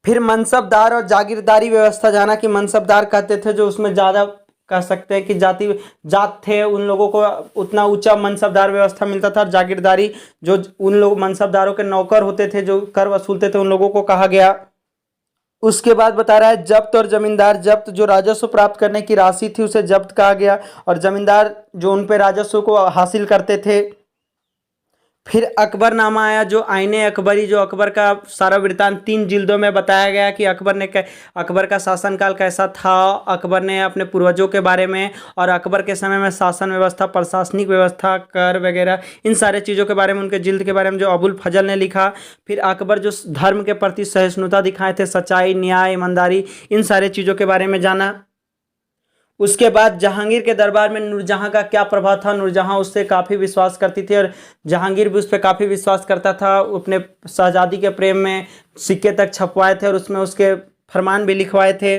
फिर मनसबदार और जागीरदारी व्यवस्था जाना कि मनसबदार कहते थे जो उसमें ज़्यादा कह सकते हैं कि जात थे, उन लोगों को उतना ऊंचा मनसबदार व्यवस्था मिलता था। जागीरदारी जो उन लोग मनसबदारों के नौकर होते थे जो कर वसूलते थे, उन लोगों को कहा गया। उसके बाद बता रहा है जब्त और जमींदार। जब्त जो राजस्व प्राप्त करने की राशि थी उसे जब्त कहा गया, और जमींदार जो उन पे राजस्व को हासिल करते थे। फिर अकबरनामा आया जो आईने अकबरी, जो अकबर का सारा वृत्तांत 3 जिल्दों में बताया गया कि अकबर का शासनकाल कैसा था, अकबर ने अपने पूर्वजों के बारे में, और अकबर के समय में शासन व्यवस्था, प्रशासनिक व्यवस्था, कर वगैरह, इन सारे चीज़ों के बारे में, उनके जिल्द के बारे में जो अबुल फजल ने लिखा। फिर अकबर जो धर्म के प्रति सहिष्णुता दिखाए थे, सच्चाई, न्याय, ईमानदारी, इन सारे चीज़ों के बारे में जाना। उसके बाद जहांगीर के दरबार में नूरजहां का क्या प्रभाव था। नूरजहां उससे काफ़ी विश्वास करती थी और जहांगीर भी उस पर काफ़ी विश्वास करता था। अपने शहजादी के प्रेम में सिक्के तक छपवाए थे और उसमें उसके फरमान भी लिखवाए थे।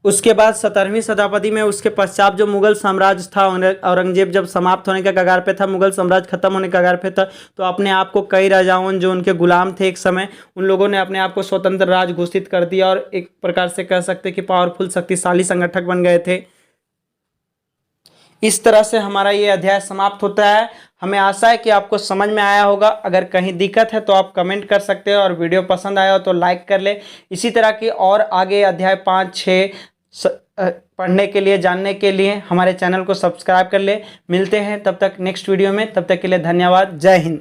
उसके बाद 17वीं शताब्दी में उसके पश्चात जो मुगल साम्राज्य था, औरंगजेब जब समाप्त होने के कगार पे था, मुगल साम्राज्य खत्म होने के कगार पे था, तो अपने आप को कई राजाओं जो उनके गुलाम थे एक समय, उन लोगों ने अपने आप को स्वतंत्र राज घोषित कर दिया और एक प्रकार से कह सकते कि पावरफुल, शक्तिशाली संगठक बन गए थे। इस तरह से हमारा ये अध्याय समाप्त होता है। हमें आशा है कि आपको समझ में आया होगा। अगर कहीं दिक्कत है तो आप कमेंट कर सकते हो, और वीडियो पसंद आया हो तो लाइक कर ले। इसी तरह की और आगे अध्याय 5, 6 पढ़ने के लिए, जानने के लिए हमारे चैनल को सब्सक्राइब कर ले। मिलते हैं तब तक नेक्स्ट वीडियो में, तब तक के लिए धन्यवाद। जय हिंद।